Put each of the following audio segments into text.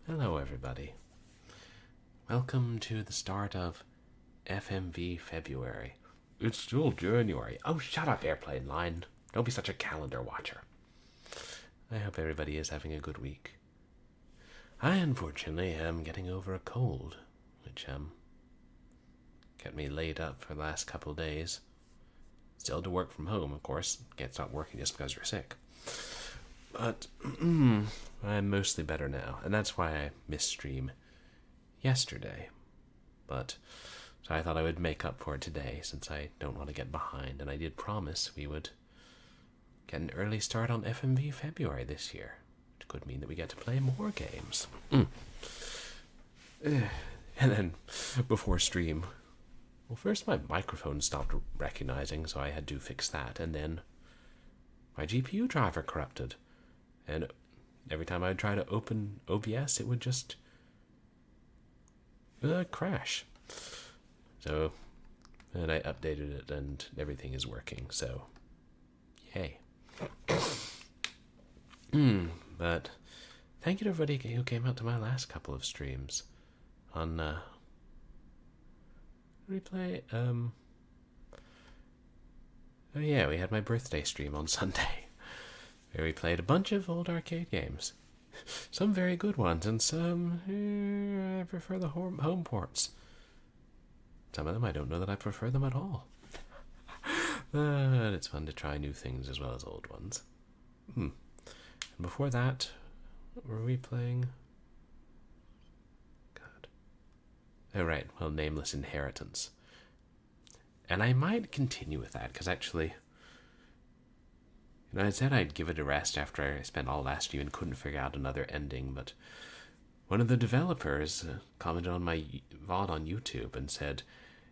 Hello, everybody. Welcome to the start of FMV February. It's still January. Oh, shut up, airplane line. Don't be such a calendar watcher. I hope everybody is having a good week. I, unfortunately, am getting over a cold, which, kept me laid up for the last couple of days. Still to work from home, of course. Can't stop working just because you're sick. But I'm mostly better now, and that's why I missed stream yesterday. But so I thought I would make up for it today, since I don't want to get behind, and I did promise we would get an early start on FMV February this year, which could mean that we get to play more games. And then, before stream, well, first my microphone stopped recognizing, so I had to fix that, and then my GPU driver corrupted. And every time I'd try to open OBS, it would just crash. So, and I updated it, and everything is working, so yay. But thank you to everybody who came out to my last couple of streams on replay. Oh yeah, we had my birthday stream on Sunday, where we played a bunch of old arcade games. Some very good ones, and some I prefer the home ports. Some of them I don't know that I prefer them at all. But it's fun to try new things as well as old ones. And before that, what were we playing? God. Oh right, well, Nameless Inheritance. And I might continue with that, because actually, I said I'd give it a rest after I spent all last year and couldn't figure out another ending, but one of the developers commented on my VOD on YouTube and said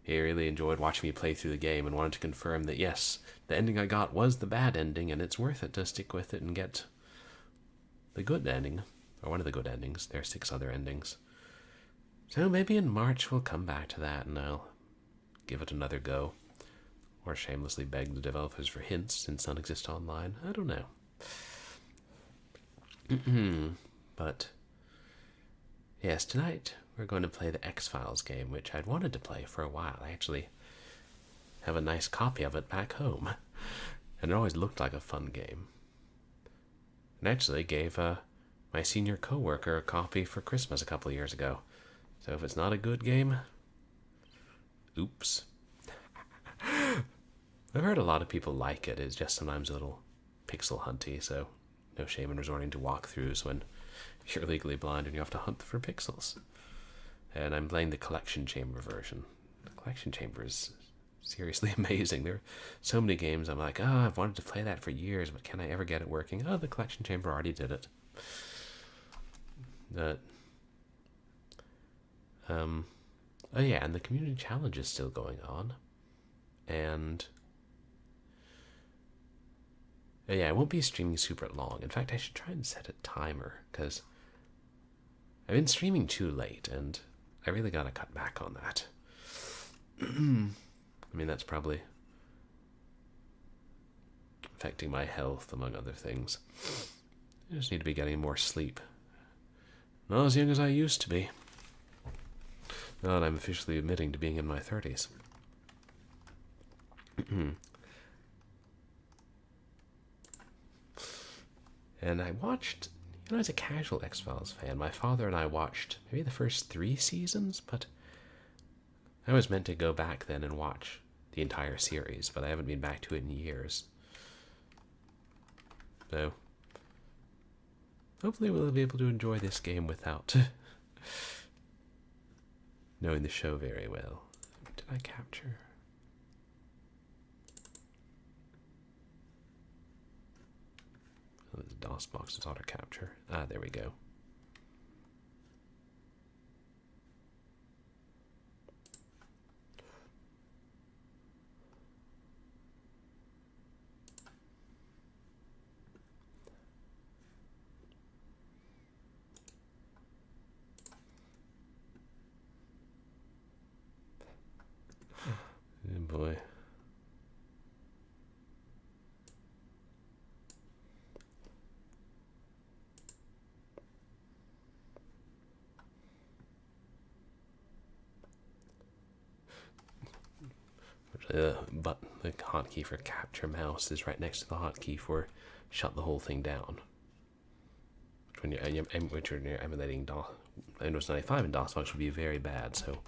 he really enjoyed watching me play through the game and wanted to confirm that yes, the ending I got was the bad ending and it's worth it to stick with it and get the good ending, or one of the good endings. There are 6 other endings. So maybe in March we'll come back to that and I'll give it another go. Or shamelessly beg the developers for hints since none exist online. I don't know. But yes, tonight we're going to play the X-Files game, which I'd wanted to play for a while. I actually have a nice copy of it back home, and it always looked like a fun game. And actually gave my senior coworker a copy for Christmas a couple of years ago. So if it's not a good game, oops. I've heard a lot of people like it. It's just sometimes a little pixel hunty, so no shame in resorting to walkthroughs when you're legally blind and you have to hunt for pixels. And I'm playing the Collection Chamber version. The Collection Chamber is seriously amazing. There are so many games I'm like, oh, I've wanted to play that for years, but can I ever get it working? Oh, the Collection Chamber already did it. Oh yeah, and the community challenge is still going on. And yeah, I won't be streaming super long. In fact, I should try and set a timer, because I've been streaming too late, and I really gotta cut back on that. I mean, that's probably affecting my health, among other things. I just need to be getting more sleep. Not as young as I used to be. Now that I'm officially admitting to being in my 30s. And I watched, as a casual X-Files fan, my father and I watched maybe the first 3 seasons, but I was meant to go back then and watch the entire series, but I haven't been back to it in years. So, hopefully we'll be able to enjoy this game without knowing the show very well. Did I capture? Oh, the DOS box is auto capture. Ah, there we go. Oh boy. but the hotkey for capture mouse is right next to the hotkey for shut the whole thing down. When you're emulating Windows 95 and DOS function would be very bad, so you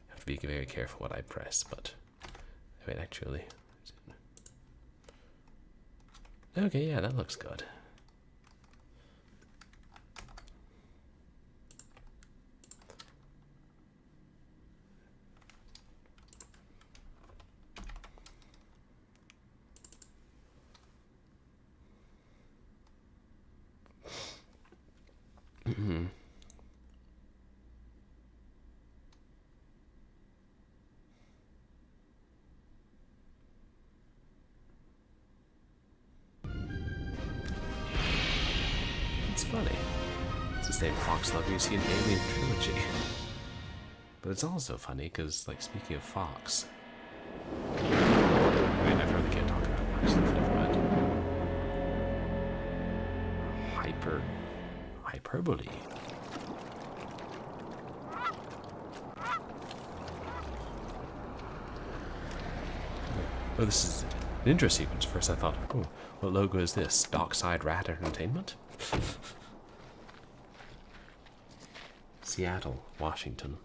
have to be very careful what I press. But wait, actually, okay, yeah, that looks good. It's funny. It's the same Fox logo you see in Alien Trilogy. But it's also funny because, like, speaking of Fox, I mean, I probably can't talk about it, actually, never mind. Hyperbole. Oh, this is an intro sequence. First I thought, oh, what logo is this? Dockside Rat Entertainment? Seattle, Washington.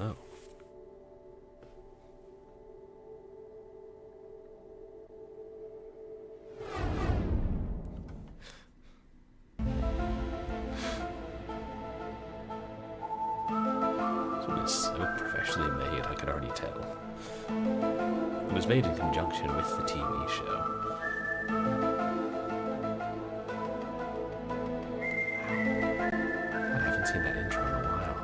Oh. This one is so professionally made, I could already tell. It was made in conjunction with the TV show. I haven't seen that intro in a while.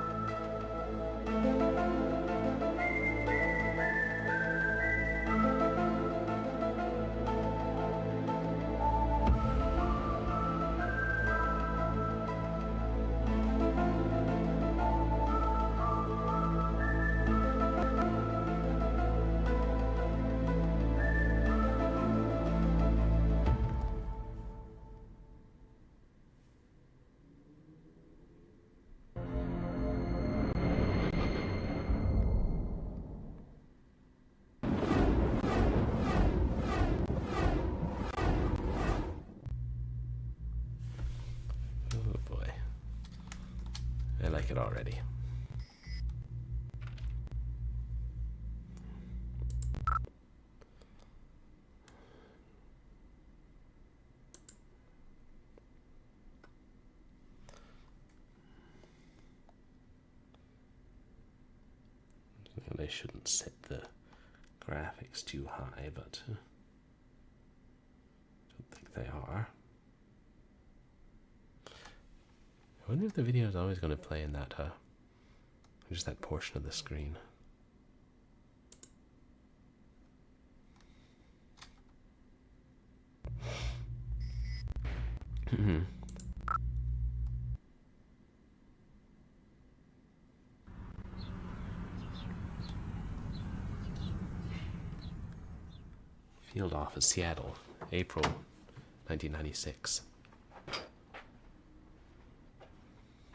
I like it already. And I shouldn't set the graphics too high, but I don't think they are. I wonder if the video is always going to play in that, just that portion of the screen. Field Office, Seattle, April 1996.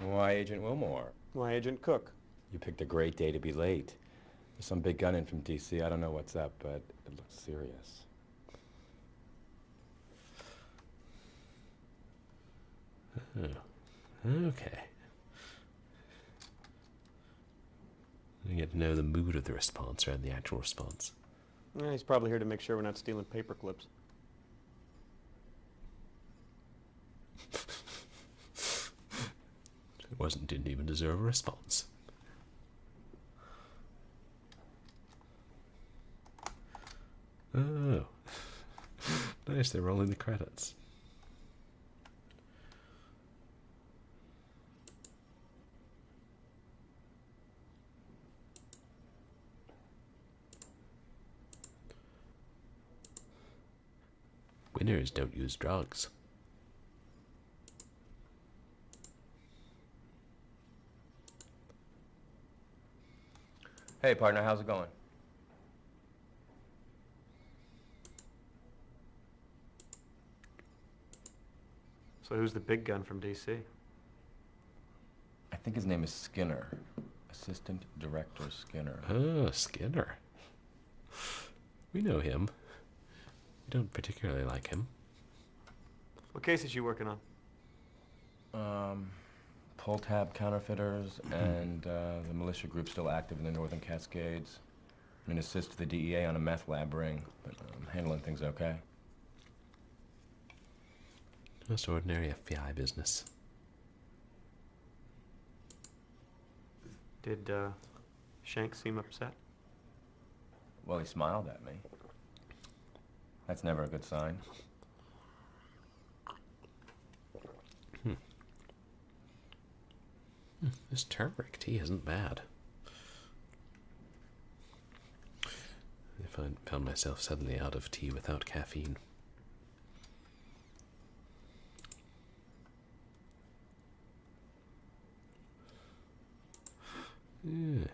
Why, Agent Wilmore? Why, Agent Cook? You picked a great day to be late. There's some big gun in from D.C. I don't know what's up, but it looks serious. Oh, okay. You get to know the mood of the response rather than the actual response. Yeah, he's probably here to make sure we're not stealing paper clips. Didn't even deserve a response. nice, they're rolling the credits. Winners don't use drugs. Hey, partner, how's it going? So who's the big gun from DC? I think his name is Skinner. Assistant Director Skinner. Oh, Skinner. We know him. We don't particularly like him. What case is you working on? Pull tab counterfeiters and the militia group still active in the Northern Cascades. I'm an assist to the DEA on a meth lab ring, but I'm handling things okay. Just ordinary FBI business. Did Shank seem upset? Well, he smiled at me. That's never a good sign. This turmeric tea isn't bad. I found myself suddenly out of tea without caffeine. Yeah.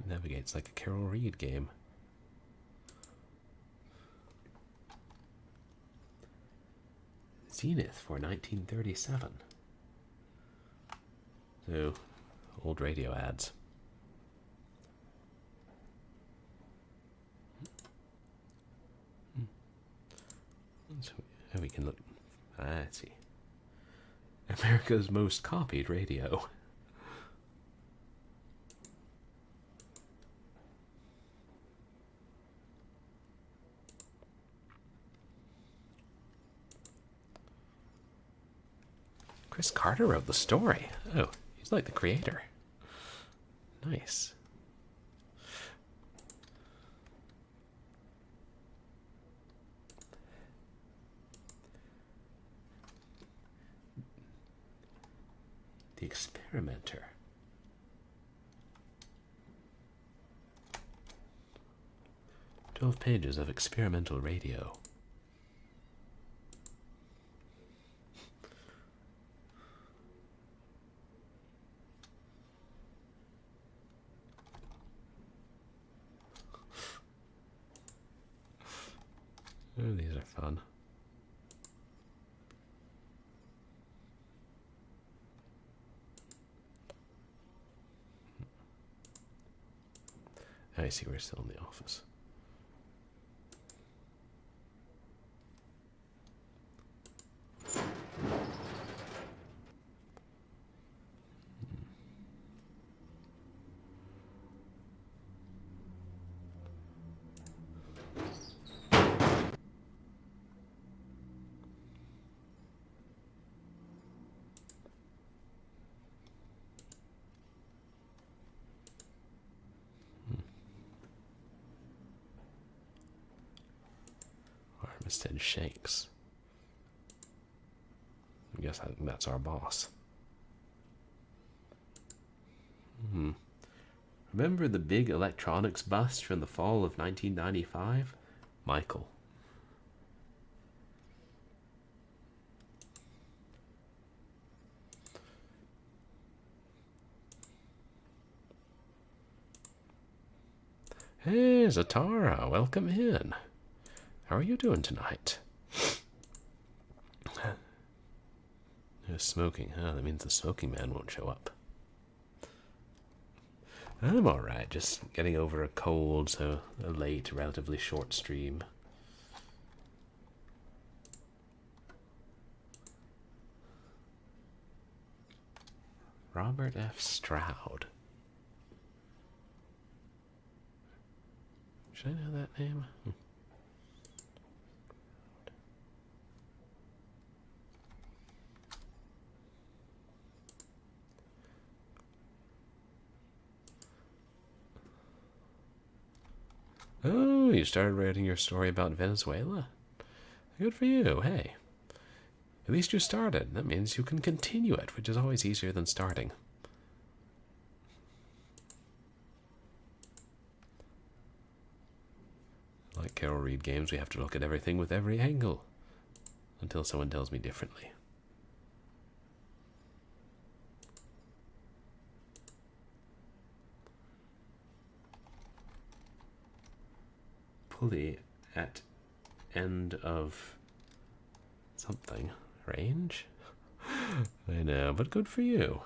Navigates like a Carol Reed game. Zenith for 1937. So, old radio ads. So we can look. I see. America's most copied radio. Chris Carter wrote the story. Oh, he's like the creator. Nice. The Experimenter. "12 pages of experimental radio." Oh, these are fun. I see, we're still in the office. Armistead Shanks. I guess that's our boss. Remember the big electronics bust from the fall of 1995? Michael. Hey, Zatara, welcome in. How are you doing tonight? No smoking, huh? That means the smoking man won't show up. I'm alright, just getting over a cold, so a late, relatively short stream. Robert F. Stroud. Should I know that name? Oh, Oh, you started writing your story about Venezuela? Good for you, hey. At least you started. That means you can continue it, which is always easier than starting. Like Carol Reed games, we have to look at everything with every angle. Until someone tells me differently. Pulley at end of something. Range? I know, but good for you.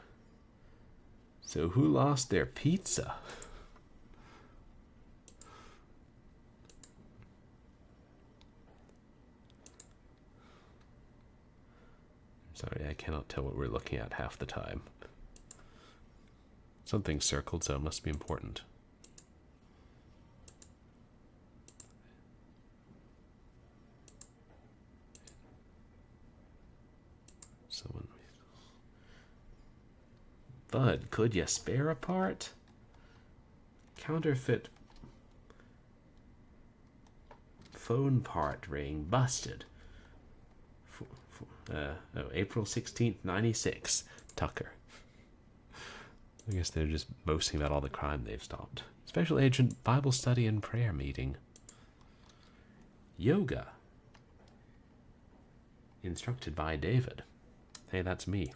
So who lost their pizza? Sorry, I cannot tell what we're looking at half the time. Something circled, so it must be important. Someone. Bud, could you spare a part? Counterfeit phone part ring busted. April 16th, 96. Tucker. I guess they're just boasting about all the crime they've stopped. Special Agent Bible Study and Prayer Meeting. Yoga. Instructed by David. Hey, that's me.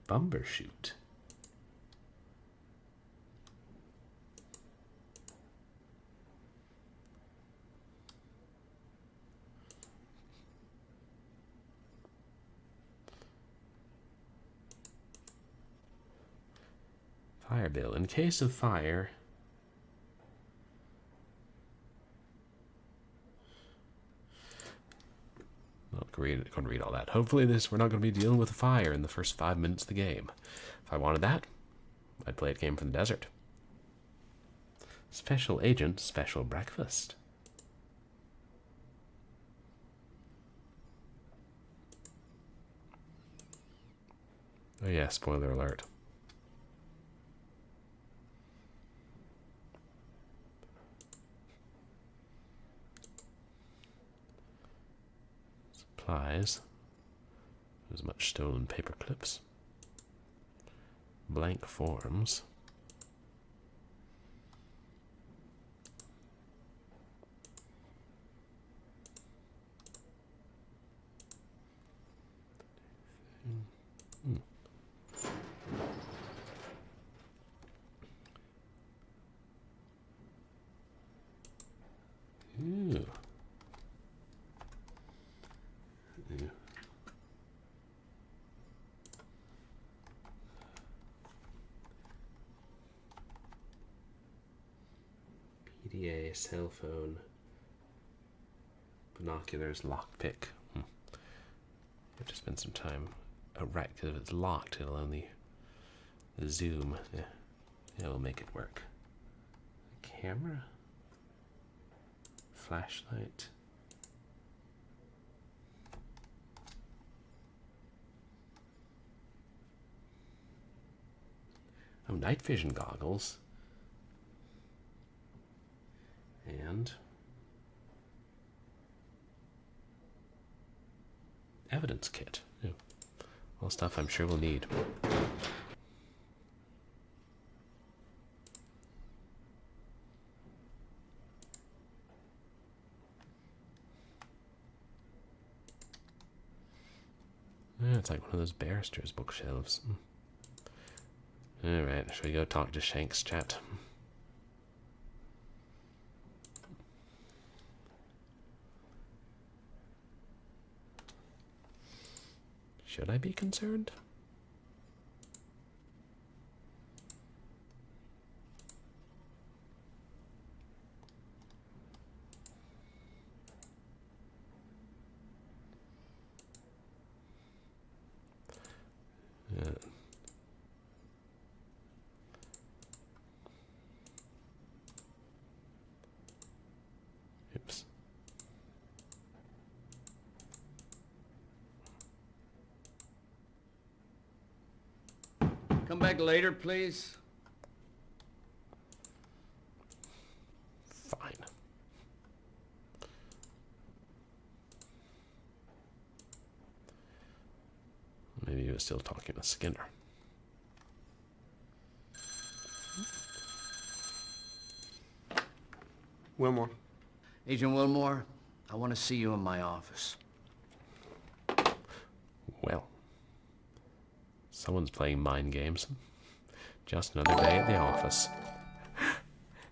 Bumbershoot. Fire bill. In case of fire, not going to read all that. Hopefully we're not going to be dealing with a fire in the first 5 minutes of the game. If I wanted that, I'd play a game from the desert. Special Agent Special Breakfast. Oh yeah, spoiler alert. Supplies. There's much stolen paper clips. Blank forms. Ooh. PDA, cell phone, binoculars, lockpick. Have to spend some time. Oh, right, because if it's locked, it'll only zoom. Yeah, we'll make it work. Camera, flashlight. Oh, night vision goggles. And evidence kit. Yeah. All stuff I'm sure we'll need. Yeah, it's like one of those barrister's bookshelves. Alright, shall we go talk to Shanks, chat? Should I be concerned? Oops. Come back later, please. Fine. Maybe he was still talking to Skinner. Wilmore. Agent Wilmore, I want to see you in my office. Well, someone's playing mind games. Just another day at the office.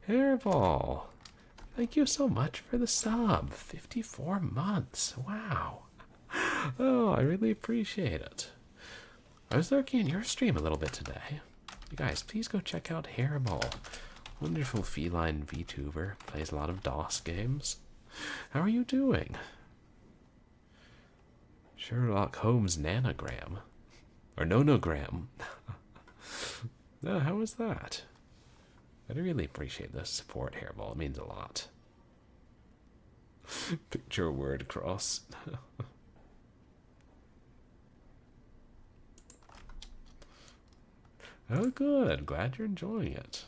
Hairball, thank you so much for the sub. 54 months. Wow. Oh, I really appreciate it. I was lurking in your stream a little bit today. You guys, please go check out Hairball. Wonderful feline VTuber. Plays a lot of DOS games. How are you doing? Sherlock Holmes nanogram. Or nonogram. How was that? I really appreciate the support, Hairball. It means a lot. Picture word cross. Oh, good. Glad you're enjoying it.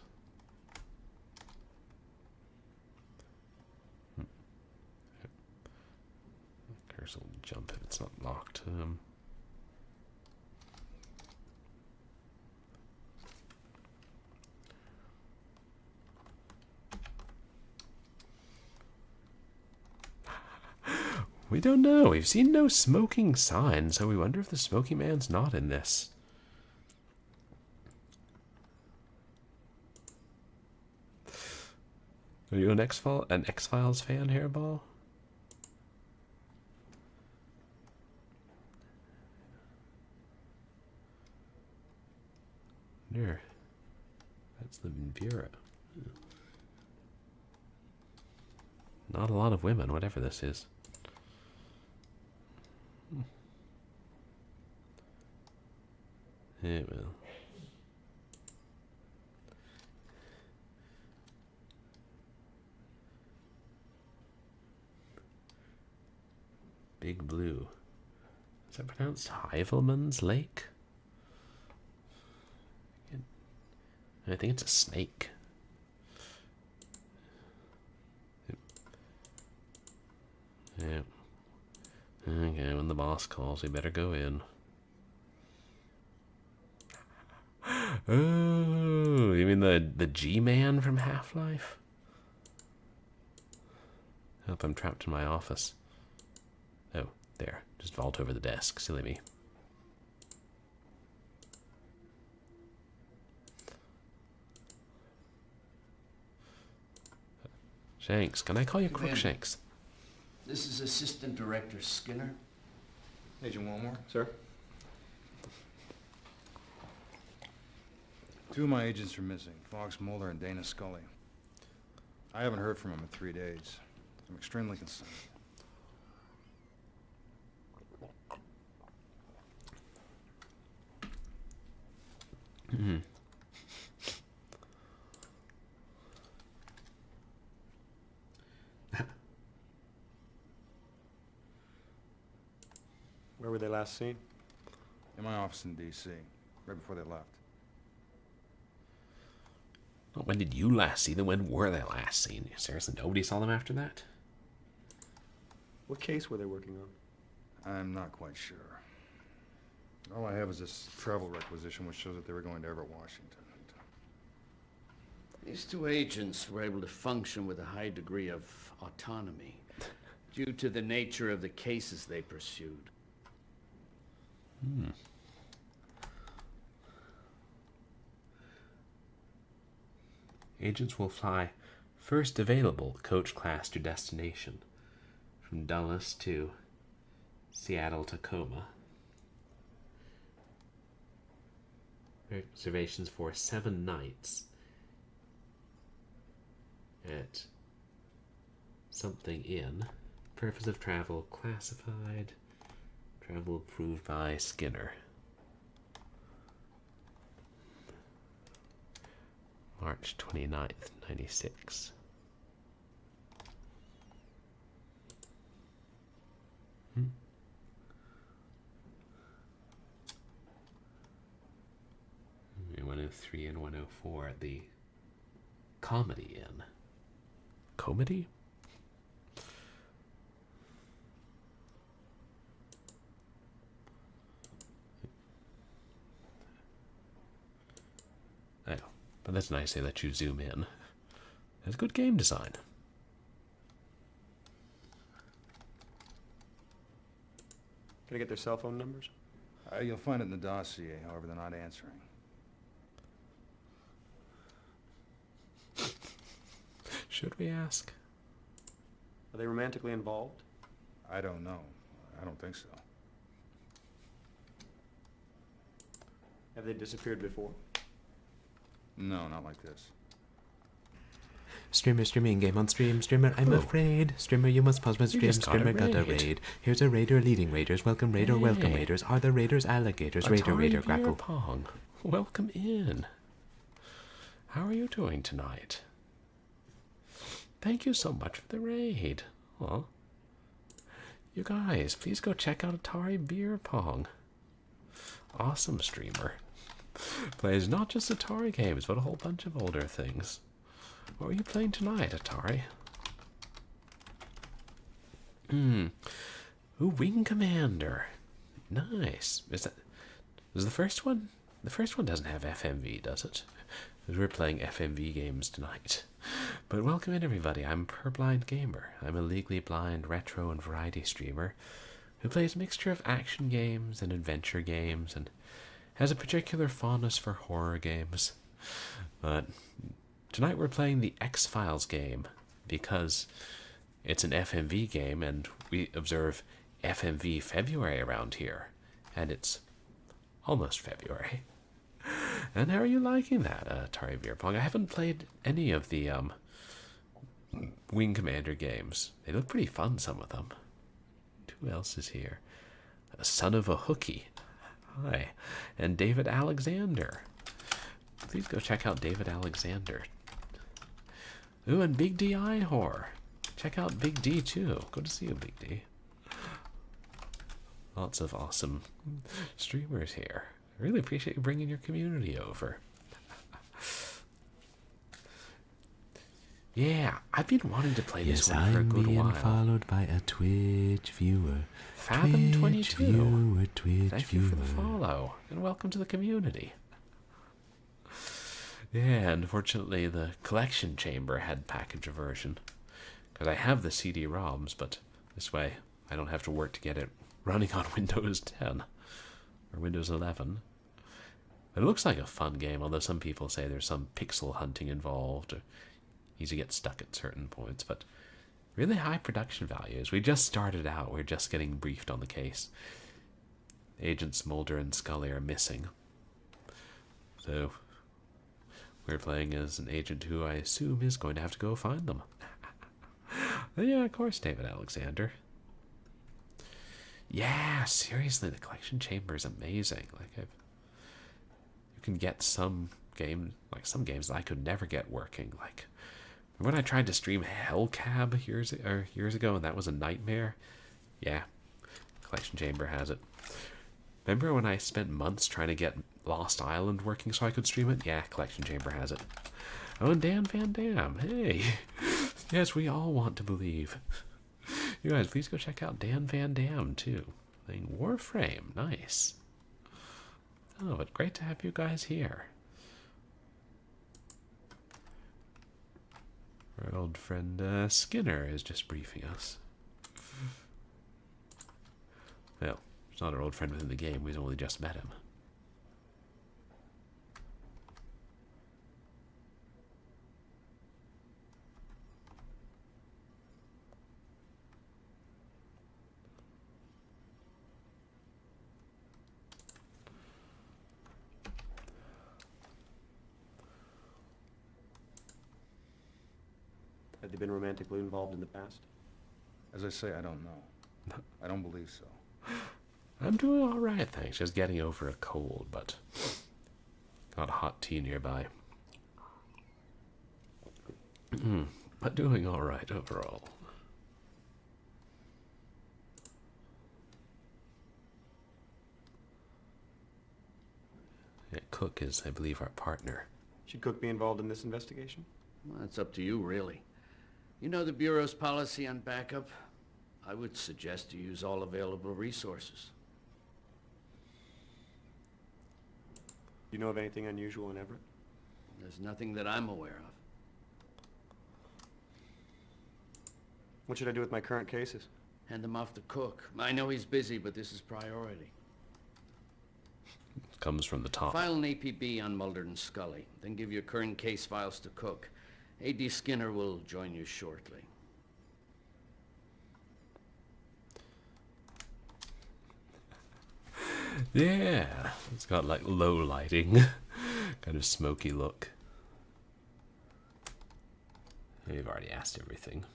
Cursor will jump if it's not locked. We don't know. We've seen no smoking sign, so we wonder if the smoky man's not in this. Are you an X-Files fan, Hairball? There. That's the Vera. Not a lot of women, whatever this is. Yeah, well. Big Blue. Is that pronounced Hivelman's Lake? I think it's a snake. Yeah. Okay, when the boss calls, we better go in. Oh, you mean the G-Man from Half-Life? Hope I'm trapped in my office. Oh, there. Just vault over the desk. Silly me. Shanks. Can I call you Crookshanks? This is Assistant Director Skinner. Agent Wilmore? Sir? Two of my agents are missing, Fox Mulder and Dana Scully. I haven't heard from them in 3 days. I'm extremely concerned. Mm-hmm. Where were they last seen? In my office in D.C., right before they left. Well, when did you last see them? When were they last seen? Seriously, nobody saw them after that? What case were they working on? I'm not quite sure. All I have is this travel requisition which shows that they were going to Everett, Washington. These two agents were able to function with a high degree of autonomy due to the nature of the cases they pursued. Hmm. Agents will fly first available coach class to destination from Dulles to Seattle, Tacoma. Reservations for 7 nights at something inn. Purpose of travel classified. Travel approved by Skinner. March 29th, 96. 103 and 104, the Comedy Inn. Comedy? I know, but that's nice they let you zoom in. That's good game design. Can I get their cell phone numbers? You'll find it in the dossier, however they're not answering. Should we ask? Are they romantically involved? I don't know. I don't think so. Have they disappeared before? No, not like this. Streamer streaming game on stream. Streamer, I'm afraid. Streamer, you must pause my stream. just got a Streamer got a raid. raid. Here's a raider leading raiders. Welcome raider, welcome Hey. raiders. Are the raiders alligators? Raider, Atari raider, Beer grackle. Pong. Welcome in. How are you doing tonight? Thank you so much for the raid. Aw. You guys, please go check out Atari Beer Pong. Awesome streamer. Plays not just Atari games, but a whole bunch of older things. What are you playing tonight, Atari? Ooh, Wing Commander. Nice. Is the first one? The first one doesn't have FMV, does it? Because we're playing FMV games tonight. But welcome in, everybody. I'm Purblind Gamer. I'm a legally blind retro and variety streamer who plays a mixture of action games and adventure games and has a particular fondness for horror games. But tonight we're playing the X-Files game because it's an FMV game and we observe FMV February around here. And it's almost February. And how are you liking that, Atari Beer Pong? I haven't played any of the Wing Commander games. They look pretty fun, some of them. Who else is here? A son of a hooky. Hi. And David Alexander. Please go check out David Alexander. Ooh, and Big D Ihor. Check out Big D, too. Good to see you, Big D. Lots of awesome streamers here. I really appreciate you bringing your community over. Yeah, I've been wanting to play this Yes, one for a I'm good being while. followed by a Twitch viewer. Fathom 22. Twitch viewer, Twitch Thank viewer. you for the follow, and welcome to the community. Yeah, unfortunately the collection chamber had package version. Because I have the CD-ROMs, but this way I don't have to work to get it running on Windows 10 or Windows 11. It looks like a fun game, although some people say there's some pixel hunting involved, or easy to get stuck at certain points, but really high production values. We just started out, we're just getting briefed on the case. Agents Mulder and Scully are missing. So, we're playing as an agent who I assume is going to have to go find them. Yeah, of course, David Alexander. Yeah, seriously, the collection chamber is amazing. You can get some games that I could never get working. Like when I tried to stream Hellcab years ago, and that was a nightmare. Yeah, collection chamber has it. Remember when I spent months trying to get Lost Island working so I could stream it? Yeah, collection chamber has it. Oh, and Dan Van Dam. Hey, yes, we all want to believe. You guys, please go check out Dan Van Dam, too. Playing Warframe. Nice. Oh, but great to have you guys here. Our old friend Skinner is just briefing us. Well, he's not our old friend within the game. We've only just met him. Have they been romantically involved in the past? As I say, I don't know. I don't believe so. I'm doing all right, thanks. Just getting over a cold, but got a hot tea nearby. But doing all right overall. Yeah, Cook is, I believe, our partner. Should Cook be involved in this investigation? Well, it's up to you, really. You know the Bureau's policy on backup? I would suggest you use all available resources. You know of anything unusual in Everett? There's nothing that I'm aware of. What should I do with my current cases? Hand them off to Cook. I know he's busy, but this is priority. Comes from the top. File an APB on Mulder and Scully, then give your current case files to Cook. A.D. Skinner will join you shortly. Yeah, it's got like low lighting, kind of smoky look. We've already asked everything.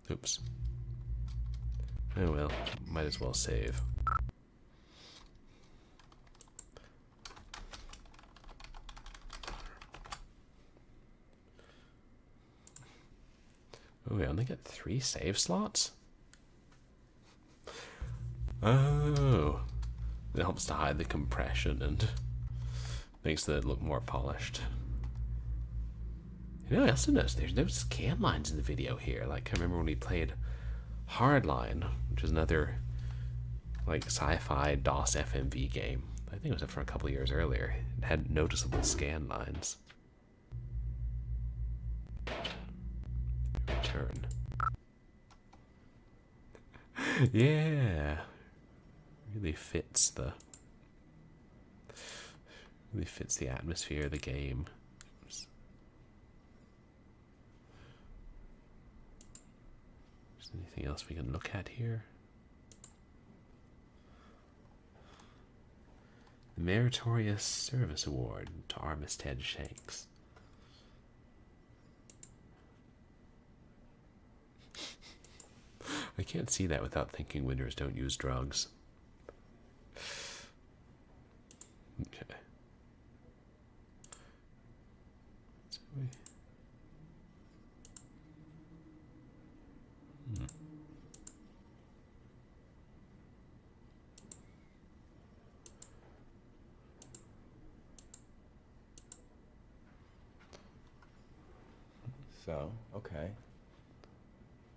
Oops. Oh well, might as well save. Oh, we only get 3 save slots? Oh. It helps to hide the compression and makes it look more polished. You know, I also noticed there's no scan lines in the video here. Like, I remember when we played Hardline, which is another, like, sci-fi DOS FMV game. I think it was up for a couple years earlier. It had noticeable scan lines. Return. Yeah. Really fits the atmosphere of the game. Oops. Is there anything else we can look at here? The Meritorious Service Award to Armistead Shanks. I can't see that without thinking winners don't use drugs. Okay. So So, okay.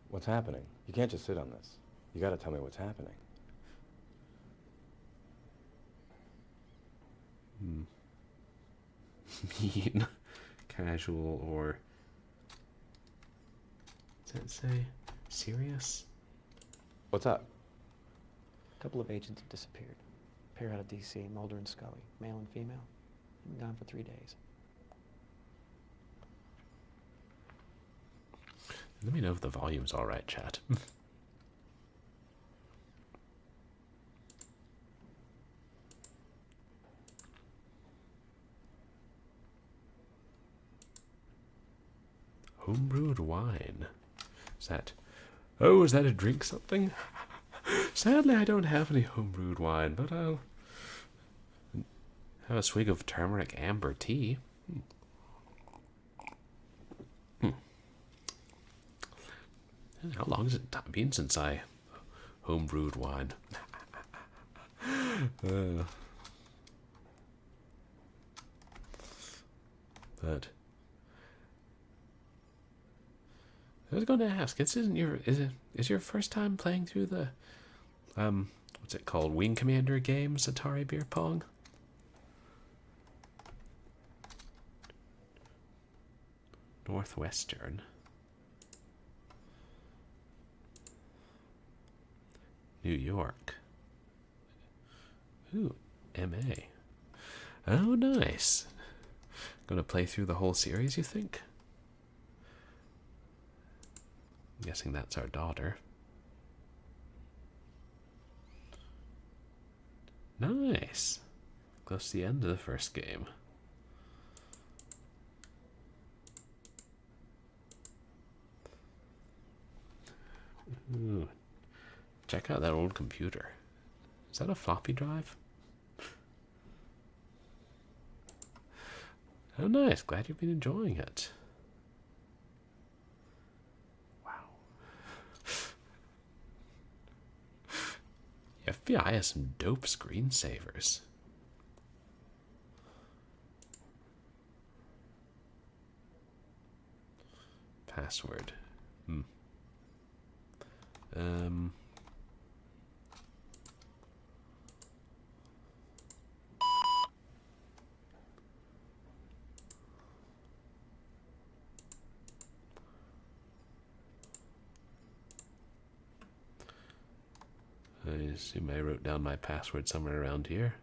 What's happening? You can't just sit on this. You gotta tell me what's happening. mean, casual, or does that say serious? What's up? A couple of agents have disappeared. Pair out of D.C., Mulder and Scully, male and female. Been gone for 3 days. Let me know if the volume's alright, chat. Homebrewed wine. Is that... Oh, is that a drink something? Sadly, I don't have any homebrewed wine, but I'll have a swig of turmeric amber tea. How long has it been since I homebrewed wine? But I was going to ask, is it your first time playing through the what's it called, Wing Commander games, Atari Beer Pong? Northwestern. New York. Ooh, MA. Oh, nice. Gonna play through the whole series, you think? I'm guessing that's our daughter. Nice. Close to the end of the first game. Ooh. Check out that old computer. Is that a floppy drive? Oh, nice. Glad you've been enjoying it. Wow. FBI has some dope screensavers. Password. I assume I wrote down my password somewhere around here.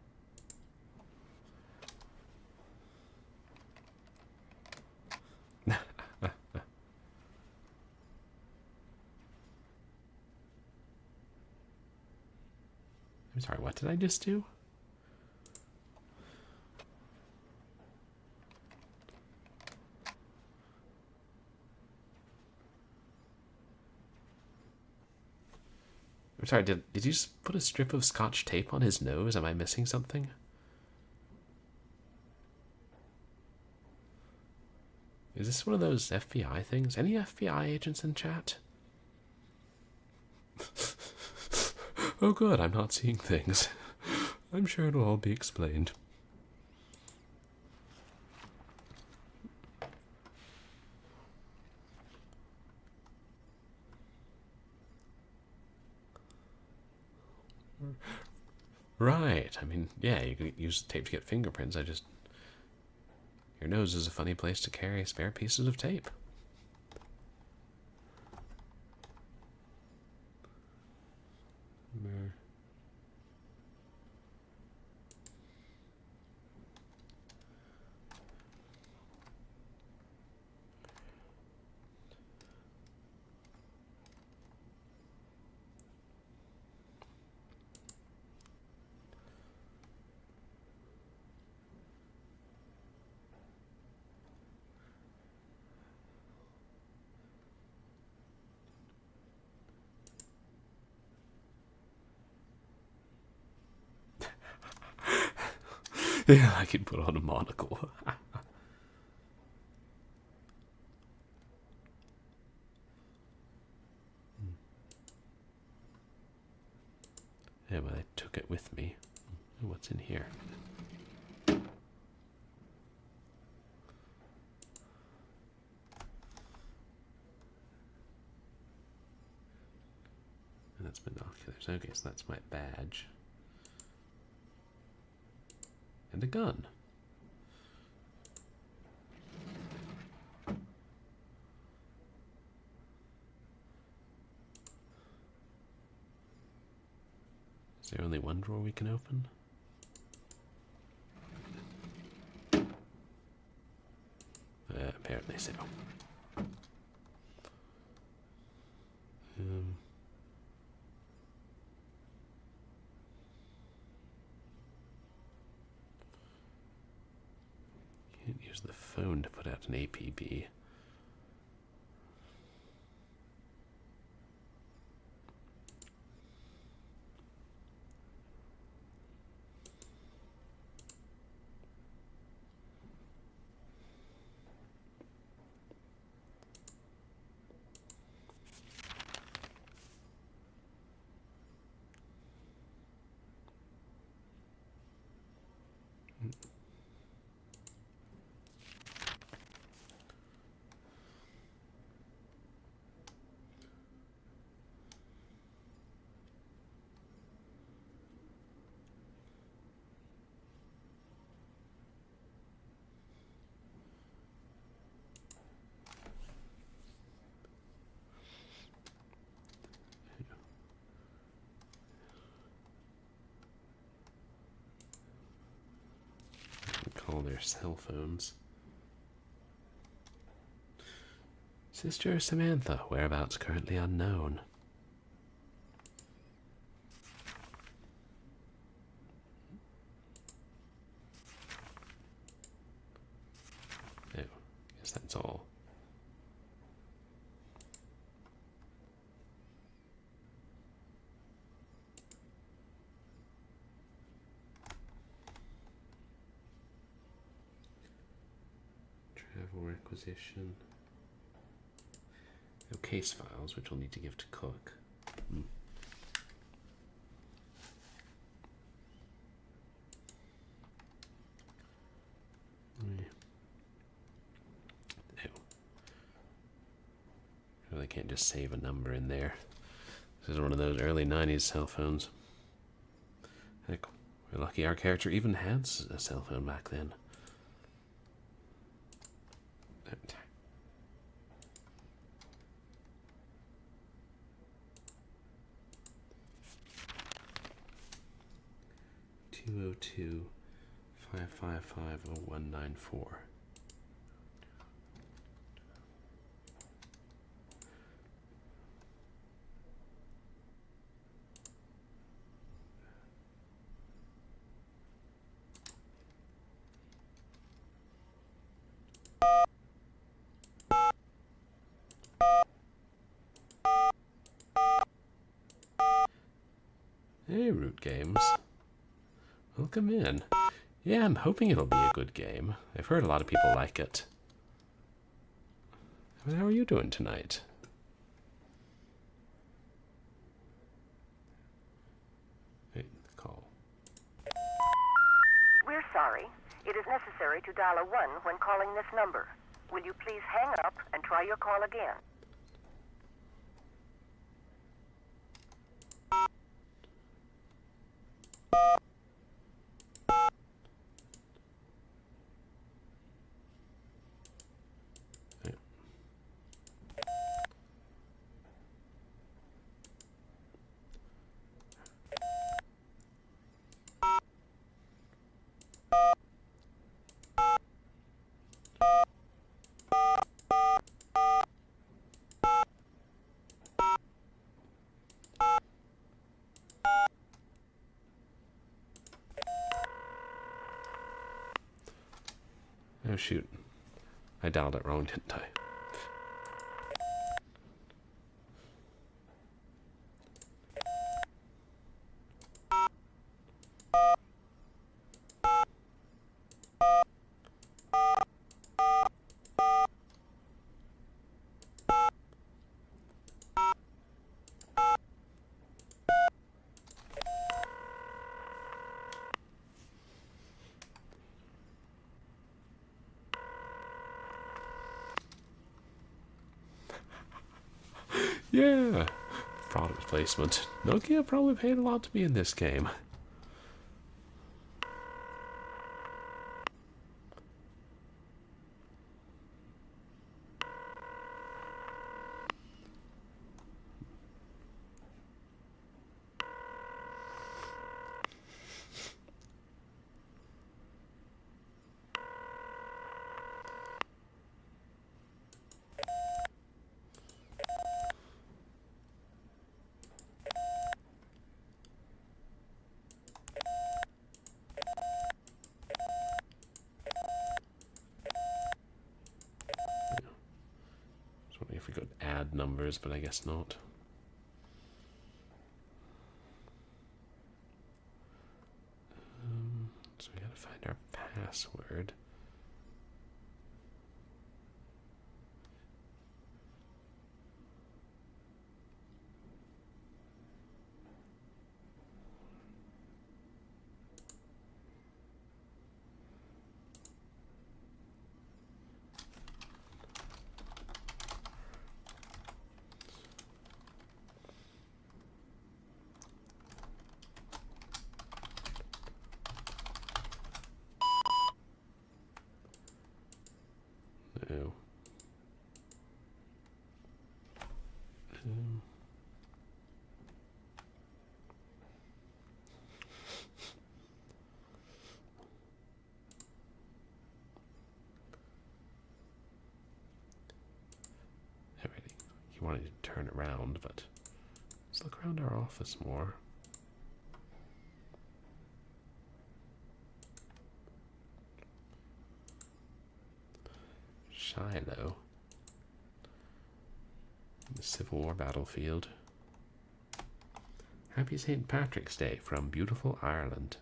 I'm sorry, what did I just do? I'm sorry, did you just put a strip of scotch tape on his nose? Am I missing something? Is this one of those FBI things? Any FBI agents in chat? Oh good, I'm not seeing things. I'm sure it'll all be explained. Right, I mean, yeah, you could use tape to get fingerprints. Your nose is a funny place to carry spare pieces of tape. Yeah, I could put on a monocle. Yeah, but I took it with me. What's in here? And that's binoculars. Okay, so that's my badge. And a gun. Is there only one drawer we can open? Apparently so. Can't use the phone to put out an APB. Call their cell phones. Sister Samantha, whereabouts currently unknown. Oh, guess that's all. Travel requisition. No case files, which we'll need to give to Cook. I can't just save a number in there. This is one of those early 90s cell phones. Heck, we're lucky our character even had a cell phone back then. 202-555-0194. Hey, Root Games. Welcome in. Yeah, I'm hoping it'll be a good game. I've heard a lot of people like it. How are you doing tonight? Wait, call. We're sorry. It is necessary to dial a 1 when calling this number. Will you please hang up and try your call again? Oh shoot. I dialed it wrong, didn't I? Yeah, product placement. Nokia probably paid a lot to be in this game. If we could add numbers, but I guess not. So we gotta find our password. No. Alrighty. He wanted to turn around, but let's look around our office more. Shiloh. The Civil War battlefield. Happy St. Patrick's Day from beautiful Ireland.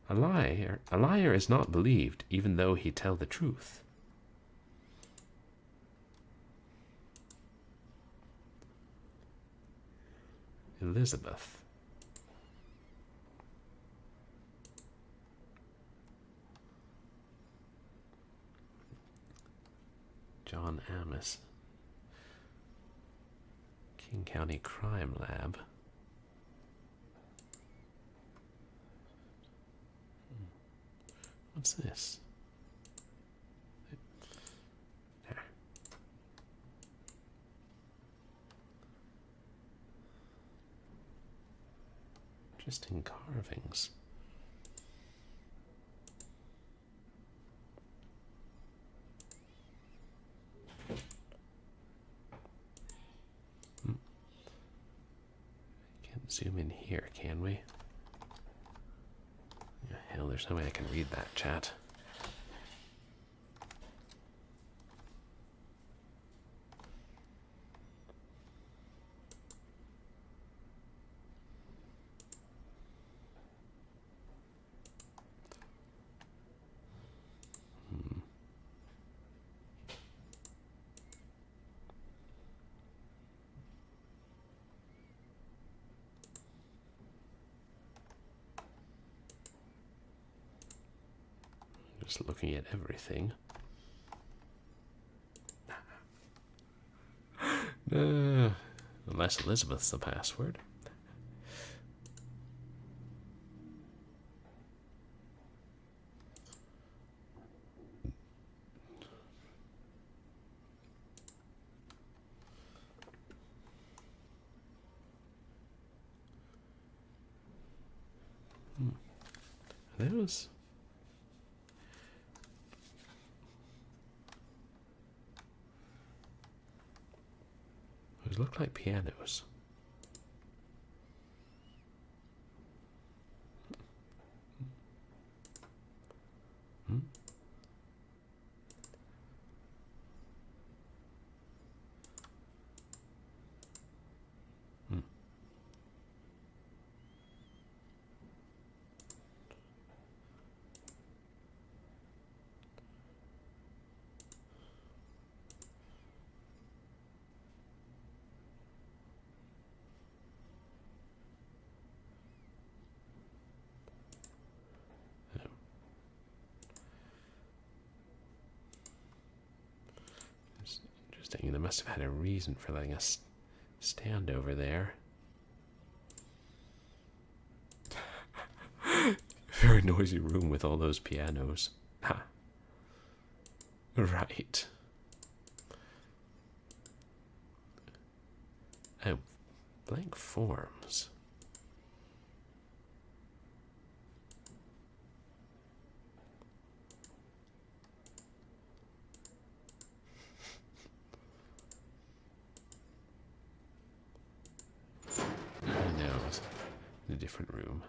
A liar is not believed, even though he tell the truth. Elizabeth. John Amos. King County Crime Lab. What's this? There. Interesting carvings. Can't zoom in here, can we? Yeah, hell, there's no way I can read that chat. Just looking at everything. Unless Elizabeth's the password. Those. Those look like pianos. Hmm? Hmm. Interesting. They must have had a reason for letting us stand over there. Very noisy room with all those pianos. Ha. Right. Oh, blank forms. No, it's in a different room.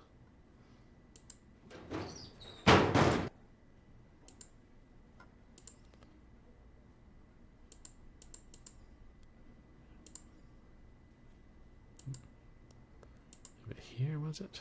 But here, was it?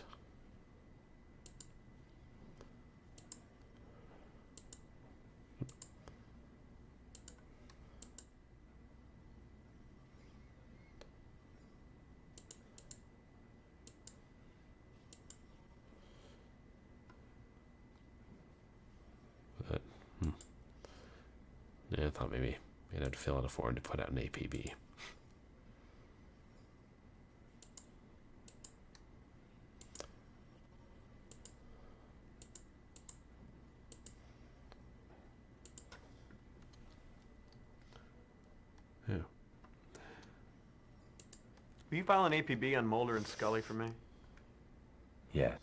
Yeah, I thought maybe we'd have to fill out a form to put out an APB. Yeah. Will you file an APB on Mulder and Scully for me? Yes.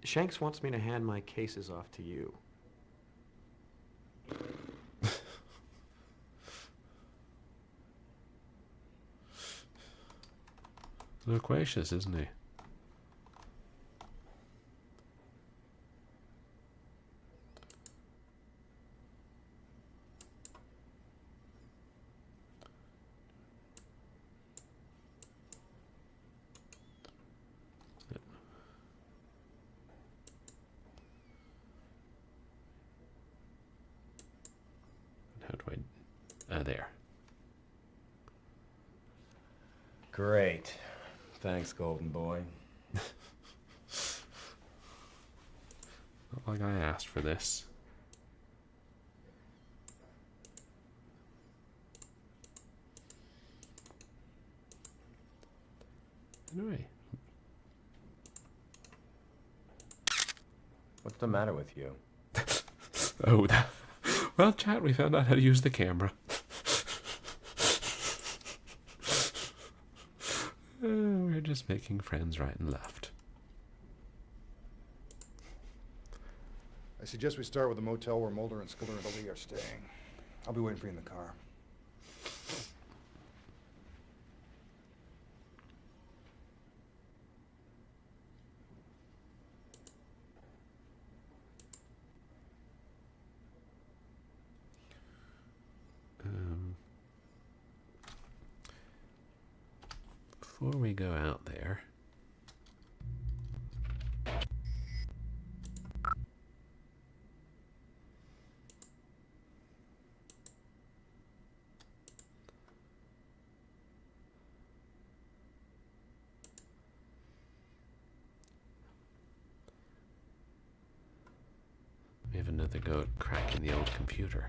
Shanks wants me to hand my cases off to you. Loquacious, isn't he? How do I... there. Great. Thanks, Golden Boy. Not like I asked for this. Anyway, What's the matter with you? oh, well, chat, we found out how to use the camera. We're just making friends right and left. I suggest we start with the motel where Mulder and Scully are staying. I'll be waiting for you in the car. Before we go out there, we have another go at cracking the old computer.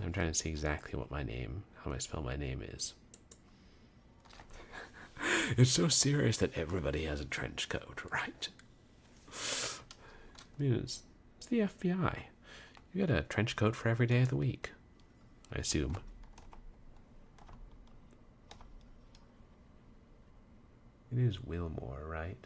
I'm trying to see exactly what how I spell my name is. It's so serious that everybody has a trench coat, right? I mean, it's the FBI. You got a trench coat for every day of the week, I assume. It is Wilmore, right?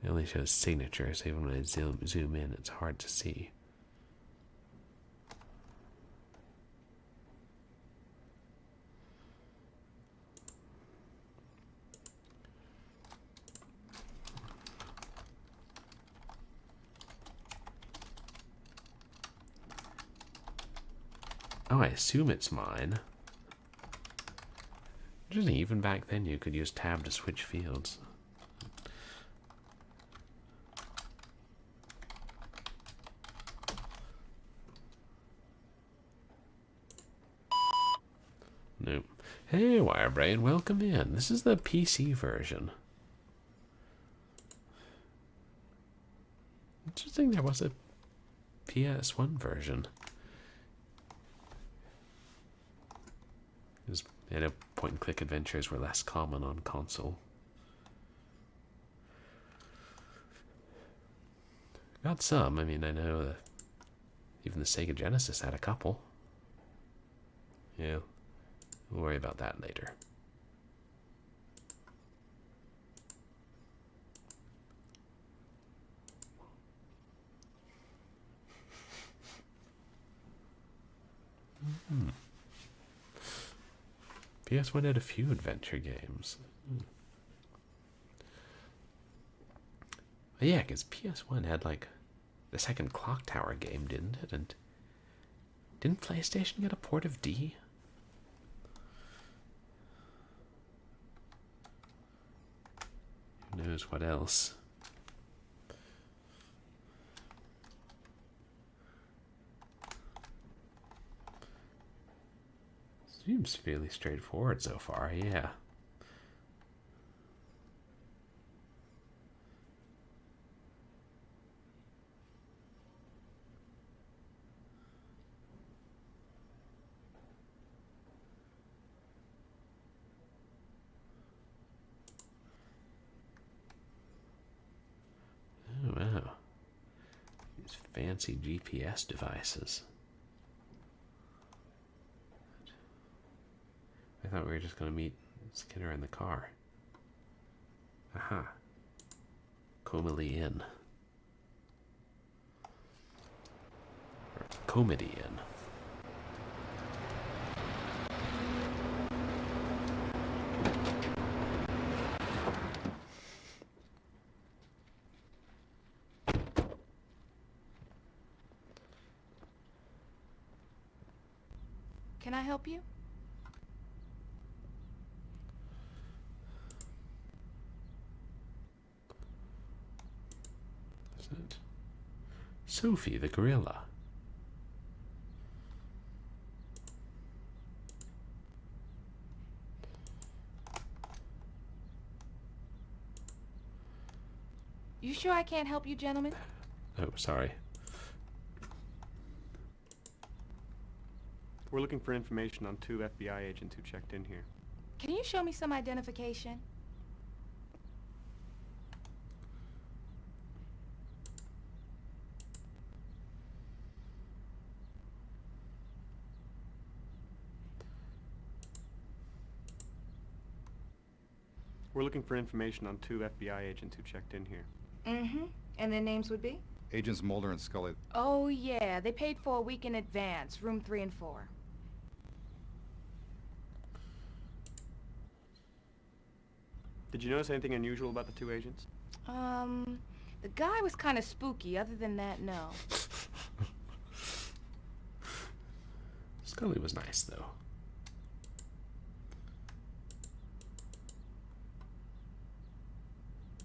It only shows signature, so even when I zoom in, it's hard to see. Oh, I assume it's mine. Just even back then, you could use tab to switch fields. Nope. Hey, Wirebrain, welcome in. This is the PC version. Interesting, there was a PS1 version. I know point-and-click adventures were less common on console. Got some. I mean, I know even the Sega Genesis had a couple. Yeah. We'll worry about that later. PS1 had a few adventure games. Oh, yeah, because PS1 had like the second Clock Tower game, didn't it? And didn't PlayStation get a port of D? Who knows what else? Seems fairly straightforward so far, yeah. Oh, wow. These fancy GPS devices. I thought we were just going to meet Skinner in the car. Aha. Comedy Inn. Or Comedy Inn. Can I help you? Is it Sophie the gorilla? You sure I can't help you, gentlemen? Oh, sorry. We're looking for information on 2 FBI agents who checked in here. Can you show me some identification? We're looking for information on 2 FBI agents who checked in here. Mm-hmm. And their names would be? Agents Mulder and Scully. Oh, yeah. They paid for a week in advance, room 3 and 4. Did you notice anything unusual about the 2 agents? The guy was kind of spooky. Other than that, no. Scully was nice, though.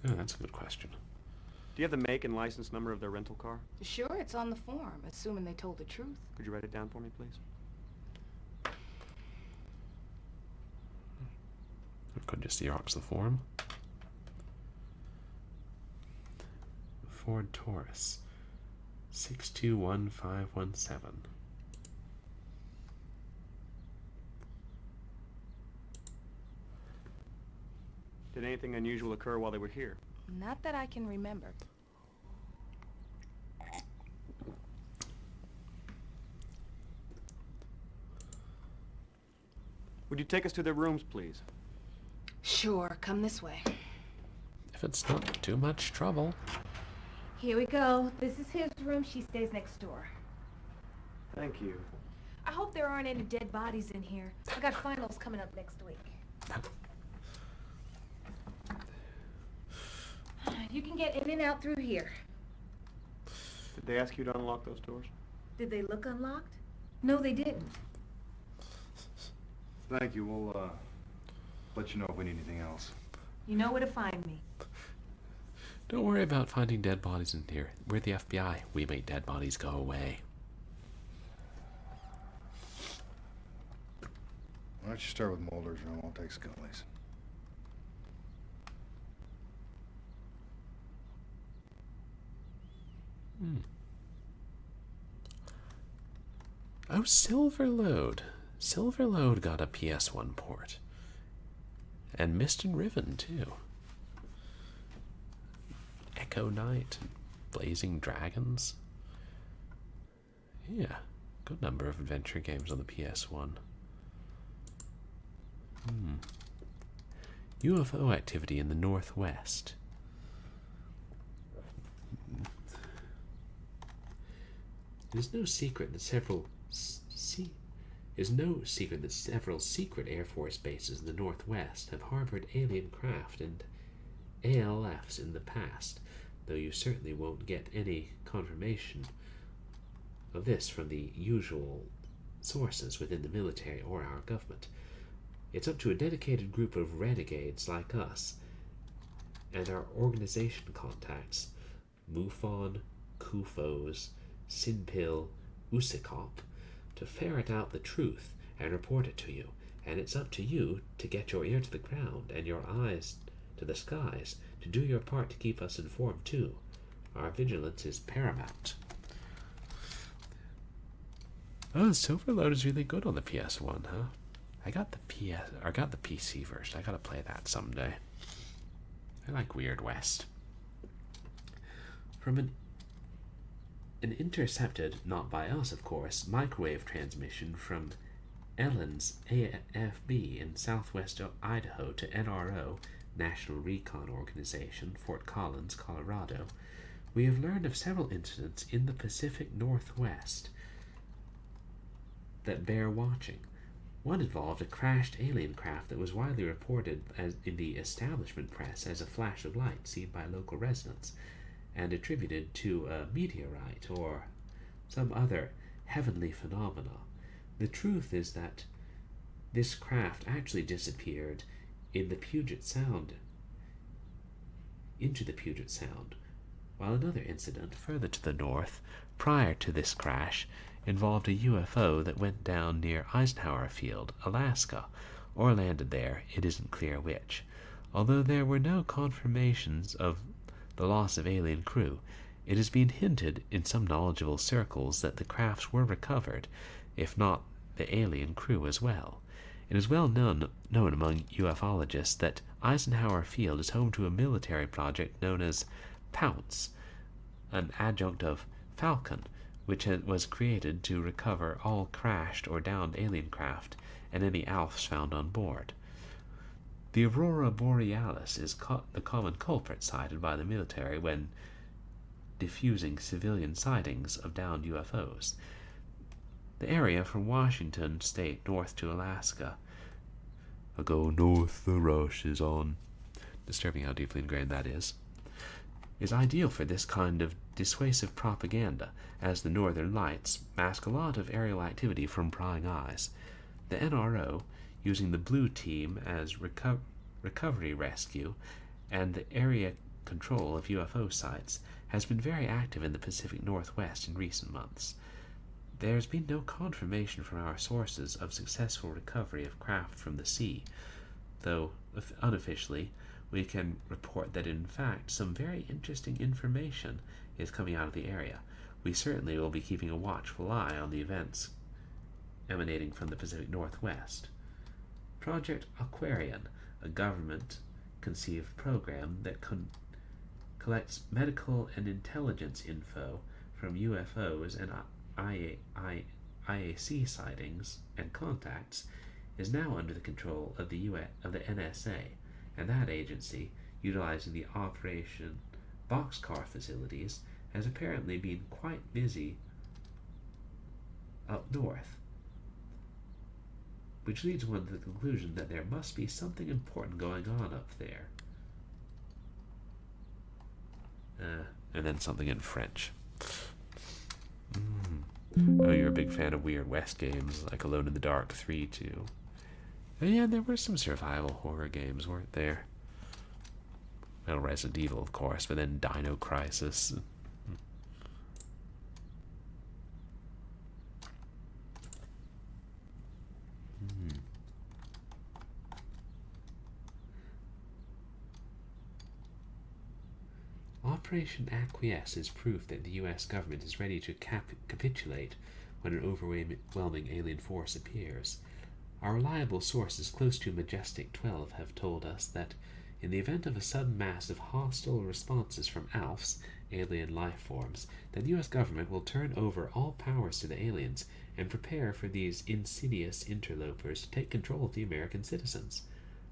Oh, that's a good question. Do you have the make and license number of their rental car? Sure, it's on the form, assuming they told the truth. Could you write it down for me, please? Or could just Xerox the form. Ford Taurus 621517. Did anything unusual occur while they were here? Not that I can remember. Would you take us to their rooms, please? Sure, come this way. If it's not too much trouble. Here we go. This is his room. She stays next door. Thank you. I hope there aren't any dead bodies in here. I got finals coming up next week. You can get in and out through here. Did they ask you to unlock those doors? Did they look unlocked? No, they didn't. Thank you. We'll, let you know if we need anything else. You know where to find me. Don't worry about finding dead bodies in here. We're the FBI. We make dead bodies go away. Why don't you start with Mulder's room? I'll take Scully's. Oh, Silverload. Silverload got a PS1 port. And Mist and Riven, too. Echo Knight and Blazing Dragons. Yeah, good number of adventure games on the PS1. UFO activity in the Northwest. It is no secret that several secret Air Force bases in the Northwest have harbored alien craft and ALFs in the past, though you certainly won't get any confirmation of this from the usual sources within the military or our government. It's up to a dedicated group of renegades like us and our organization contacts, MUFON, KUFOs, Sinpil, Usikop, to ferret out the truth and report it to you, and it's up to you to get your ear to the ground and your eyes to the skies to do your part to keep us informed too. Our vigilance is paramount. Oh, Silverload is really good on the PS1, huh? I got the PC version. I gotta play that someday. I like Weird West. From an intercepted, not by us of course, microwave transmission from Ellen's AFB in southwest Idaho to NRO, National Recon Organization, Fort Collins, Colorado, we have learned of several incidents in the Pacific Northwest that bear watching. One involved a crashed alien craft that was widely reported as in the establishment press as a flash of light seen by local residents, and attributed to a meteorite or some other heavenly phenomena. The truth is that this craft actually disappeared in the Puget Sound, into the Puget Sound, while another incident further to the north, prior to this crash, involved a UFO that went down near Eisenhower Field, Alaska, or landed there, it isn't clear which. Although there were no confirmations of the loss of alien crew, it has been hinted in some knowledgeable circles that the crafts were recovered, if not the alien crew as well. It is well known among ufologists that Eisenhower Field is home to a military project known as Pounce, an adjunct of Falcon, which was created to recover all crashed or downed alien craft and any ALFs found on board. The Aurora Borealis is the common culprit cited by the military when diffusing civilian sightings of downed UFOs. The area from Washington state north to Alaska. I go north, the rush is on. Disturbing how deeply ingrained that is ideal for this kind of dissuasive propaganda, as the northern lights mask a lot of aerial activity from prying eyes. The NRO, using the Blue Team as recovery rescue and the area control of UFO sites, has been very active in the Pacific Northwest in recent months. There has been no confirmation from our sources of successful recovery of craft from the sea, though unofficially we can report that in fact some very interesting information is coming out of the area. We certainly will be keeping a watchful eye on the events emanating from the Pacific Northwest. Project Aquarian, a government-conceived program that collects medical and intelligence info from UFOs and IAC sightings and contacts, is now under the control of the NSA, and that agency, utilizing the Operation Boxcar facilities, has apparently been quite busy up north, which leads one to the conclusion that there must be something important going on up there. And then something in French. Oh, you're a big fan of Weird West games, like Alone in the Dark 3, too. And yeah, there were some survival horror games, weren't there? Well, Resident Evil, of course, but then Dino Crisis. Operation Acquiesce is proof that the U.S. government is ready to capitulate when an overwhelming alien force appears. Our reliable sources close to Majestic 12 have told us that in the event of a sudden mass of hostile responses from ALFs, alien life forms, that the U.S. government will turn over all powers to the aliens and prepare for these insidious interlopers to take control of the American citizens.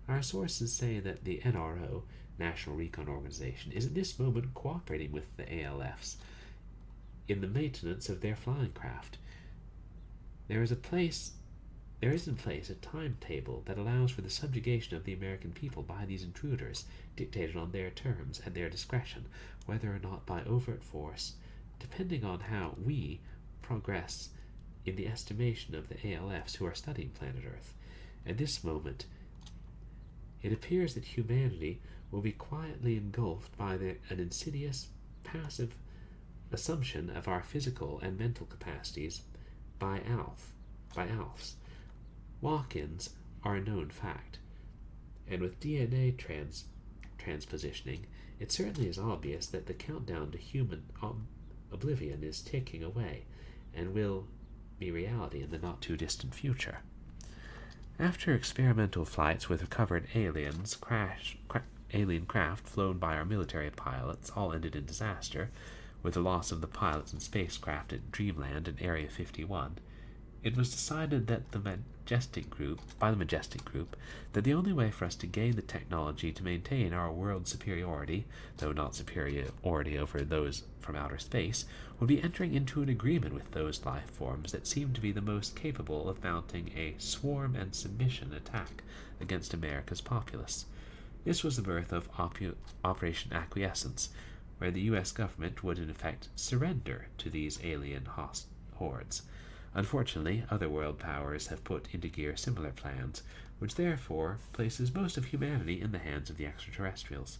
Our sources say that the NRO, National Recon Organization, is at this moment cooperating with the ALFs in the maintenance of their flying craft. There is in place a timetable that allows for the subjugation of the American people by these intruders, dictated on their terms at their discretion, whether or not by overt force, depending on how we progress in the estimation of the ALFs who are studying planet Earth. At this moment, it appears that humanity will be quietly engulfed by an insidious, passive assumption of our physical and mental capacities by ALFs. Walk-ins are a known fact, and with DNA transpositioning, it certainly is obvious that the countdown to human oblivion is ticking away, and will be reality in the not-too-distant future. After experimental flights with recovered alien craft flown by our military pilots all ended in disaster, with the loss of the pilots and spacecraft at Dreamland and Area 51, it was decided that the Majestic Group that the only way for us to gain the technology to maintain our world superiority, though not superiority over those from outer space, would be entering into an agreement with those life forms that seemed to be the most capable of mounting a swarm and submission attack against America's populace. This was the birth of Operation Acquiescence, where the U.S. government would in effect surrender to these alien hordes. Unfortunately, other world powers have put into gear similar plans, which therefore places most of humanity in the hands of the extraterrestrials.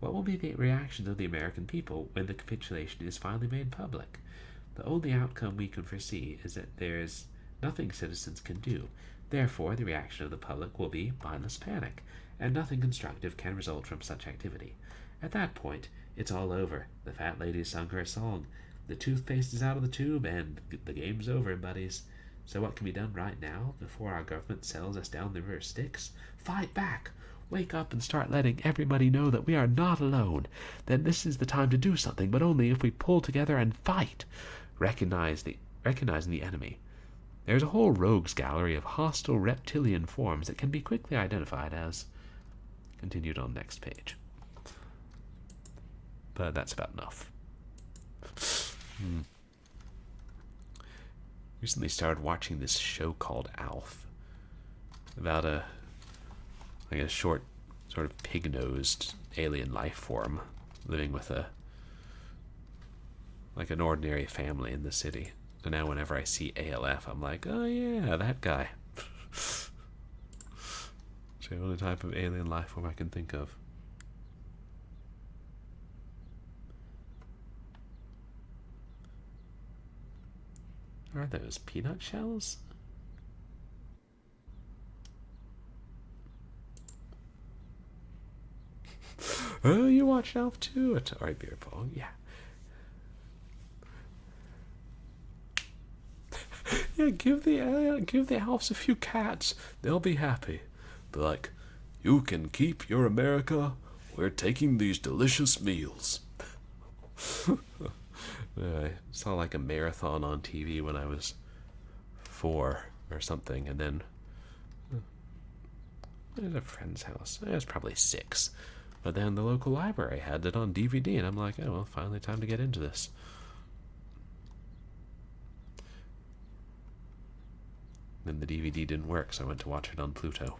What will be the reaction of the American people when the capitulation is finally made public? The only outcome we can foresee is that there's nothing citizens can do. Therefore, the reaction of the public will be mindless panic, and nothing constructive can result from such activity. At that point, it's all over. The fat lady's sung her song. The toothpaste is out of the tube, and the game's over, buddies. So what can be done right now, before our government sells us down the river Styx? Fight back! Wake up and start letting everybody know that we are not alone. Then this is the time to do something, but only if we pull together and fight. Recognizing the enemy. There's a whole rogues gallery of hostile reptilian forms that can be quickly identified as... Continued on next page. But that's about enough. Recently started watching this show called Alf. About a short, sort of pig-nosed alien life form living with an ordinary family in the city. So now whenever I see ALF, I'm like, oh yeah, that guy. It's the only type of alien life form I can think of. Are those peanut shells? Oh, you watched Alf too? Alright, beer pong, yeah. Yeah, give the elves a few cats. They'll be happy. They're like, you can keep your America. We're taking these delicious meals. I saw like a marathon on TV when I was 4 or something, and then at a friend's house. I was probably 6. But then the local library had it on DVD, and I'm like, oh, well, finally time to get into this. Then the DVD didn't work, so I went to watch it on Pluto.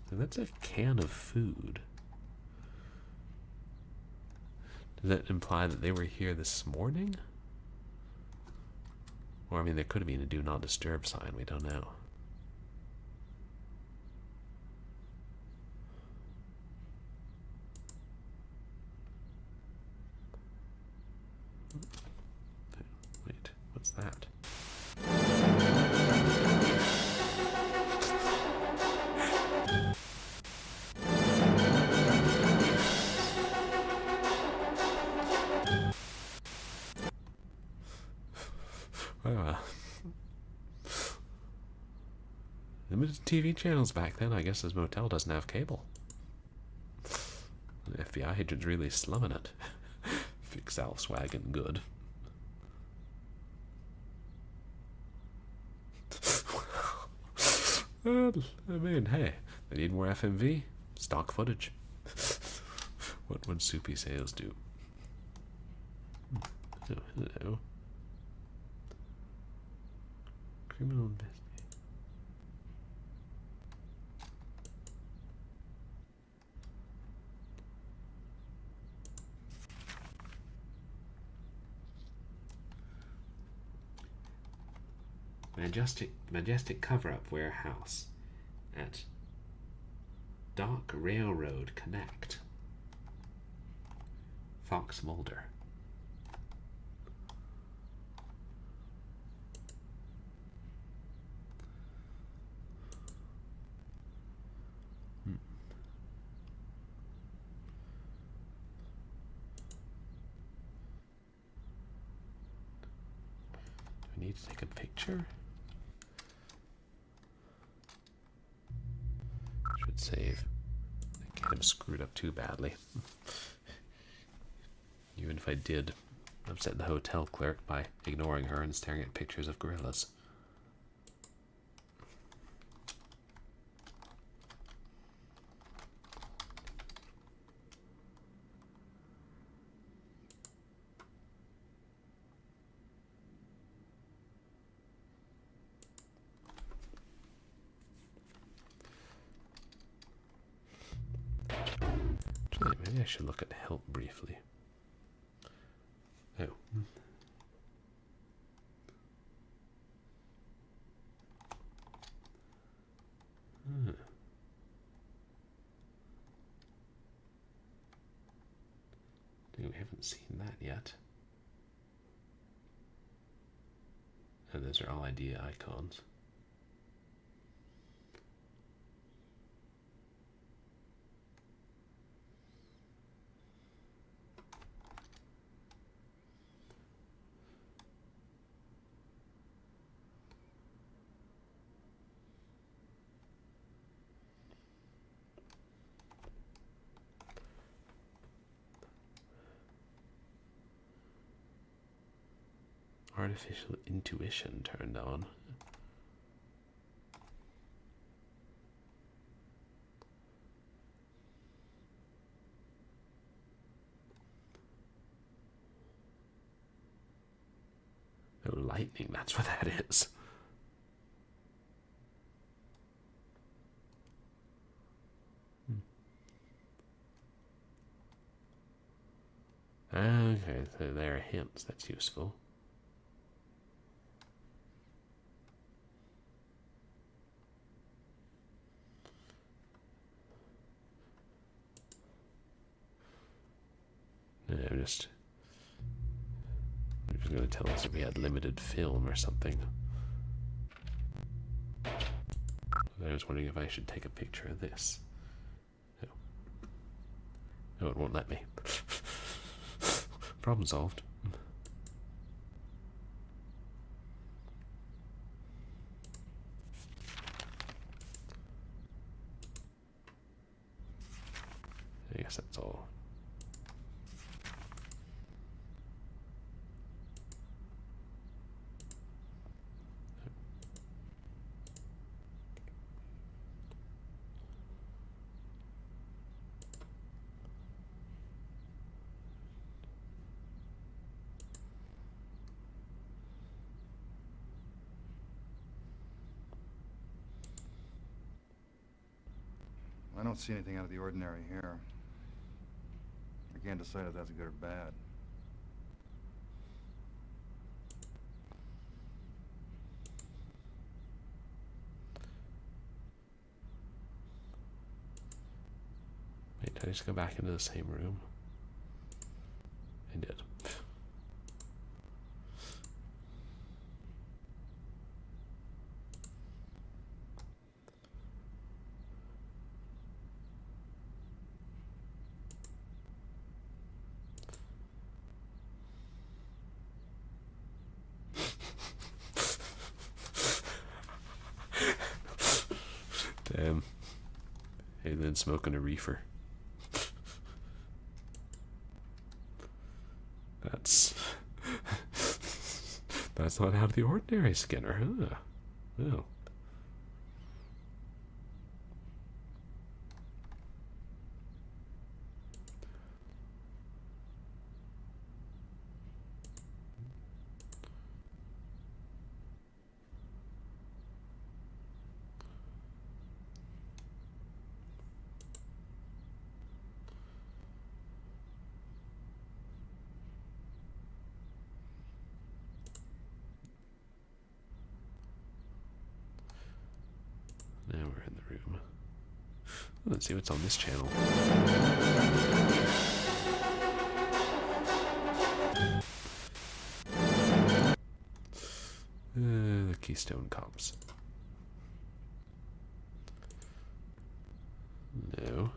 So that's a can of food. Does that imply that they were here this morning? Or, I mean, there could have been a do not disturb sign, we don't know. Wait, what's that? Limited TV channels back then. I guess this motel doesn't have cable. The FBI agent's really slumming it. Fix Alf's wagon good. Well, I mean, hey, they need more FMV. Stock footage. What would Soupy Sales do? Oh, hello. Criminal investigation. Majestic cover-up warehouse at Dock Railroad Connect. Fox Mulder. Do I need to take a picture? Should save. I can't have screwed up too badly. Even if I did, upset the hotel clerk by ignoring her and staring at pictures of gorillas. Okay, maybe I should look at help briefly. Oh. We haven't seen that yet. And those are all idea icons. Artificial intuition turned on. Oh, lightning, that's what that is. Okay, so there are hints, that's useful. I'm just going to tell us if we had limited film or something. I was wondering if I should take a picture of this. Oh, no, it won't let me. Problem solved. I guess that's all. I don't see anything out of the ordinary here. I can't decide if that's good or bad. Wait, did I just go back into the same room? I did. Damn. Hey, then smoking a reefer. That's not out of the ordinary, Skinner, huh? Oh. Now we're in the room. Let's see what's on this channel. The Keystone Cops. No.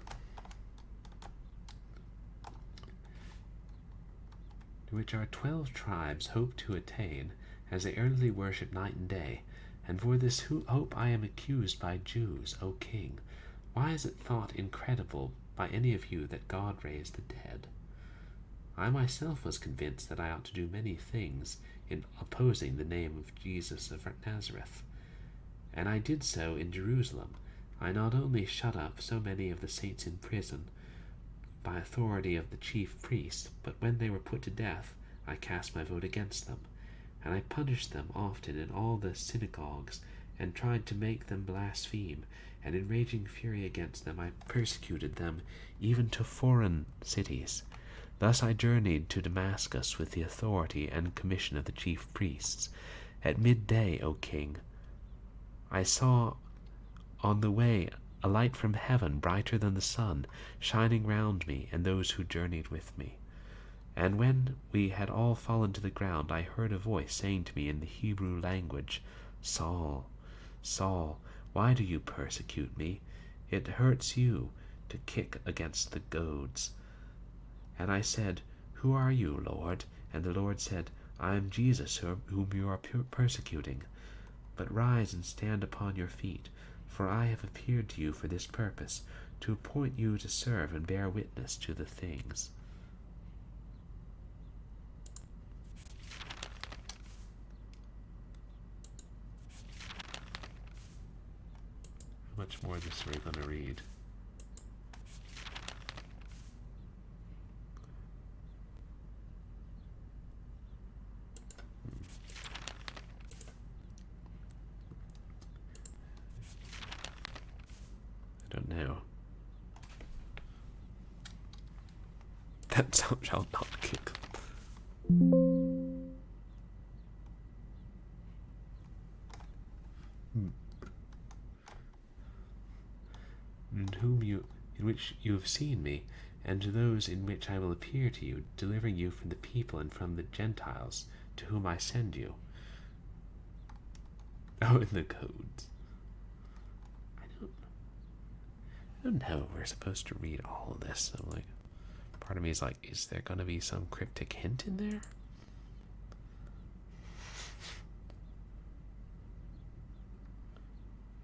To which our 12 tribes hope to attain, as they earnestly worship night and day. And for this hope I am accused by Jews, O king. Why is it thought incredible by any of you that God raised the dead? I myself was convinced that I ought to do many things in opposing the name of Jesus of Nazareth. And I did so in Jerusalem. I not only shut up so many of the saints in prison by authority of the chief priests, but when they were put to death, I cast my vote against them. And I punished them often in all the synagogues, and tried to make them blaspheme, and in raging fury against them I persecuted them, even to foreign cities. Thus I journeyed to Damascus with the authority and commission of the chief priests. At midday, O king, I saw on the way a light from heaven, brighter than the sun, shining round me and those who journeyed with me. And when we had all fallen to the ground, I heard a voice saying to me in the Hebrew language, Saul, Saul, why do you persecute me? It hurts you to kick against the goads. And I said, Who are you, Lord? And the Lord said, I am Jesus, whom you are persecuting. But rise and stand upon your feet, for I have appeared to you for this purpose, to appoint you to serve and bear witness to the things. How much more of this are we going to read? I don't know. That sound shall not kick. In which you have seen me, and to those in which I will appear to you, delivering you from the people and from the Gentiles, to whom I send you. Oh, in the codes. I don't know if we're supposed to read all of this. I'm like, part of me is like, is there going to be some cryptic hint in there?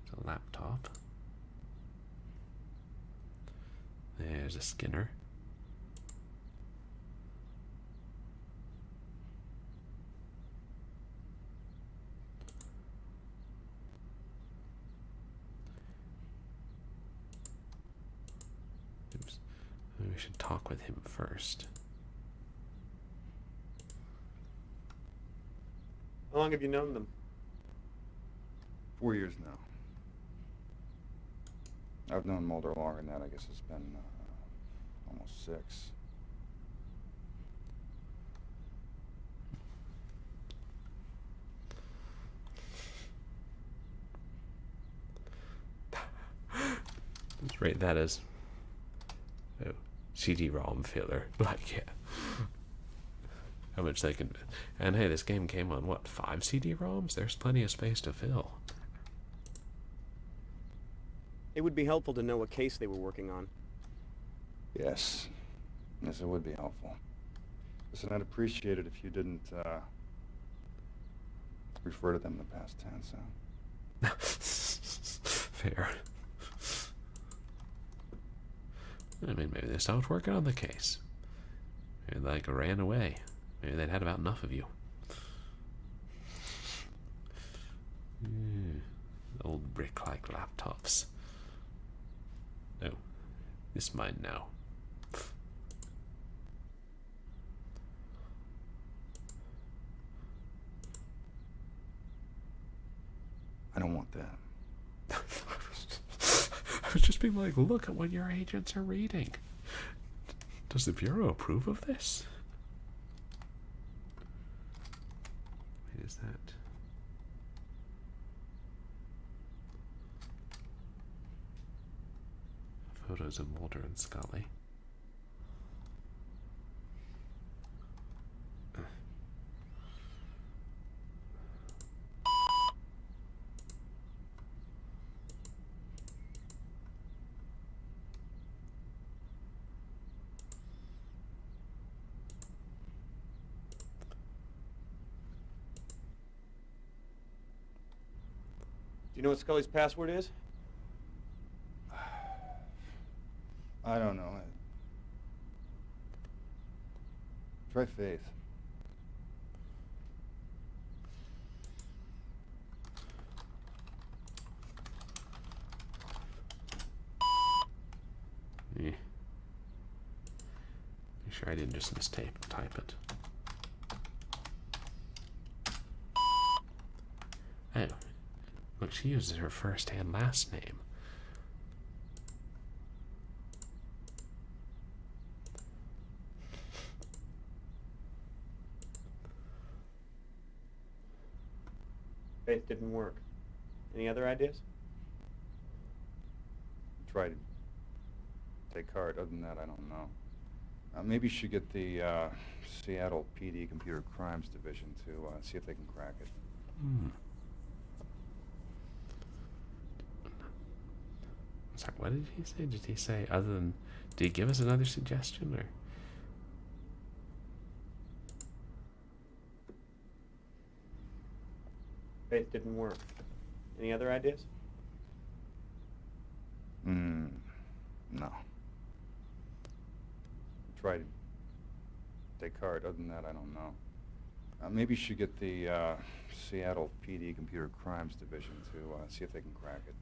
It's a laptop. There's a Skinner. Oops. Maybe we should talk with him first. How long have you known them? 4 years now. I've known Mulder longer than that. I guess it's been almost 6. Let's rate that as CD-ROM filler. Like, yeah. How much they can... And hey, this game came on, what, 5 CD-ROMs? There's plenty of space to fill. It would be helpful to know what case they were working on. Yes. Yes, it would be helpful. Listen, I'd appreciate it if you didn't refer to them in the past tense. Fair. I mean, maybe they stopped working on the case. Maybe they ran away. Maybe they'd had about enough of you. Old brick-like laptops. No. It's mine now. I don't want that. I was just being like, look at what your agents are reading. Does the Bureau approve of this? Wait, is that... Photos of Mulder and Scully. Do you know what Scully's password is? I don't know. Try Faith. Yeah. Make sure I didn't just type it. Oh. Look, she uses her first and last name. Faith didn't work. Any other ideas? Tried to take heart. Other than that, I don't know. Maybe you should get the Seattle PD Computer Crimes Division to see if they can crack it. Sorry, what did he say? Did he say other than... Did he give us another suggestion, or... Faith didn't work. Any other ideas? No. Tried to take heart. Other than that, I don't know. Maybe you should get the Seattle PD Computer Crimes Division to see if they can crack it.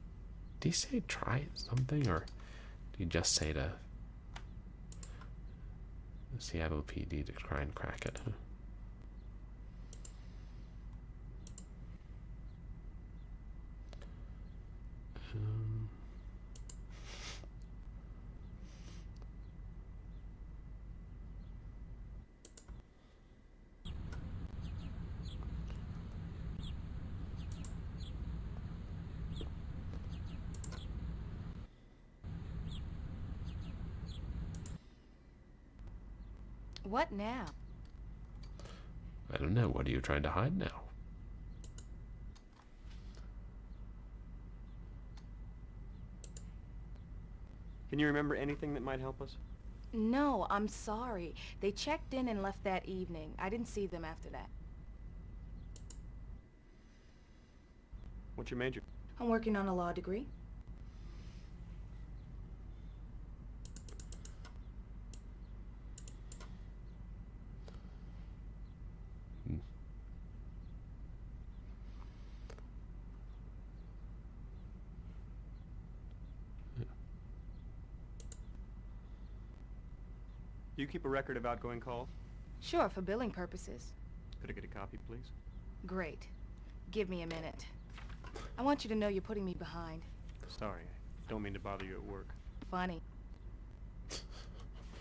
Did he say try something, or did he just say to the Seattle PD to try and crack it? Huh? What now? I don't know. What are you trying to hide now? Can you remember anything that might help us? No, I'm sorry. They checked in and left that evening. I didn't see them after that. What's your major? I'm working on a law degree. Do you keep a record of outgoing calls? Sure, for billing purposes. Could I get a copy, please? Great. Give me a minute. I want you to know you're putting me behind. Sorry, I don't mean to bother you at work. Funny.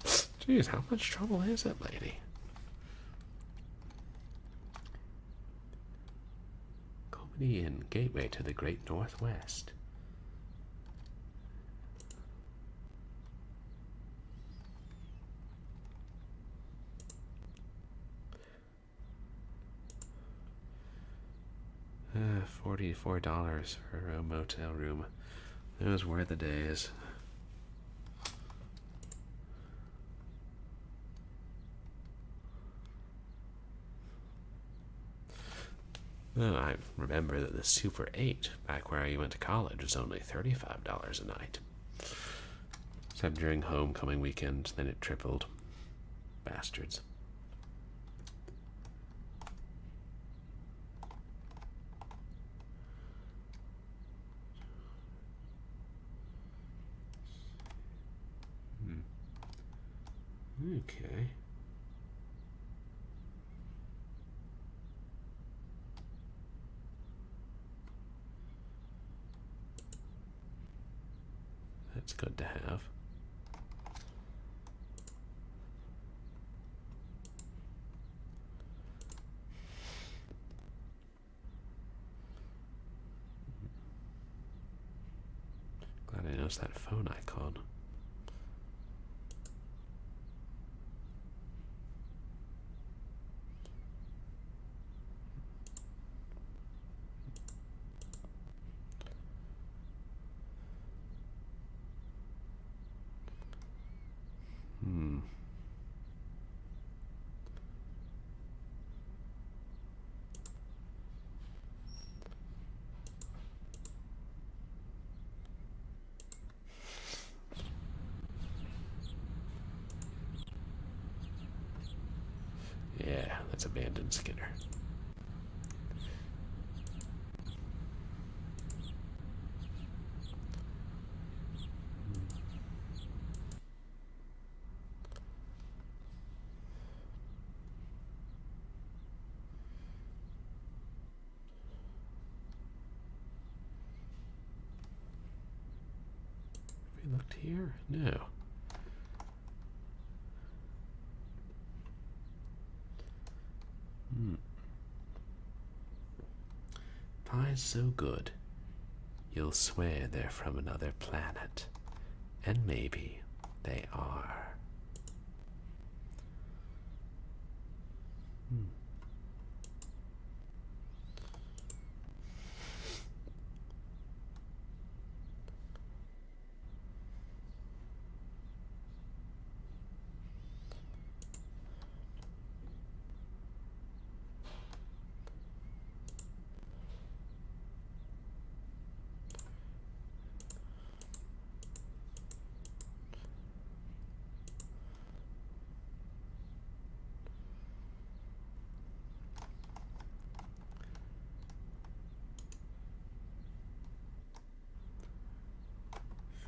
Jeez, how much trouble is it, lady? Comedy Inn, gateway to the Great Northwest. $44 for a motel room. Those were the days. Well, I remember that the Super 8, back where I went to college, was only $35 a night. Except during homecoming weekend, then it tripled. Bastards. Okay. That's good to have. Glad I noticed that phone icon. Yeah, that's abandoned Skinner. Have we looked here? No. eyes so good, you'll swear they're from another planet. And maybe they are.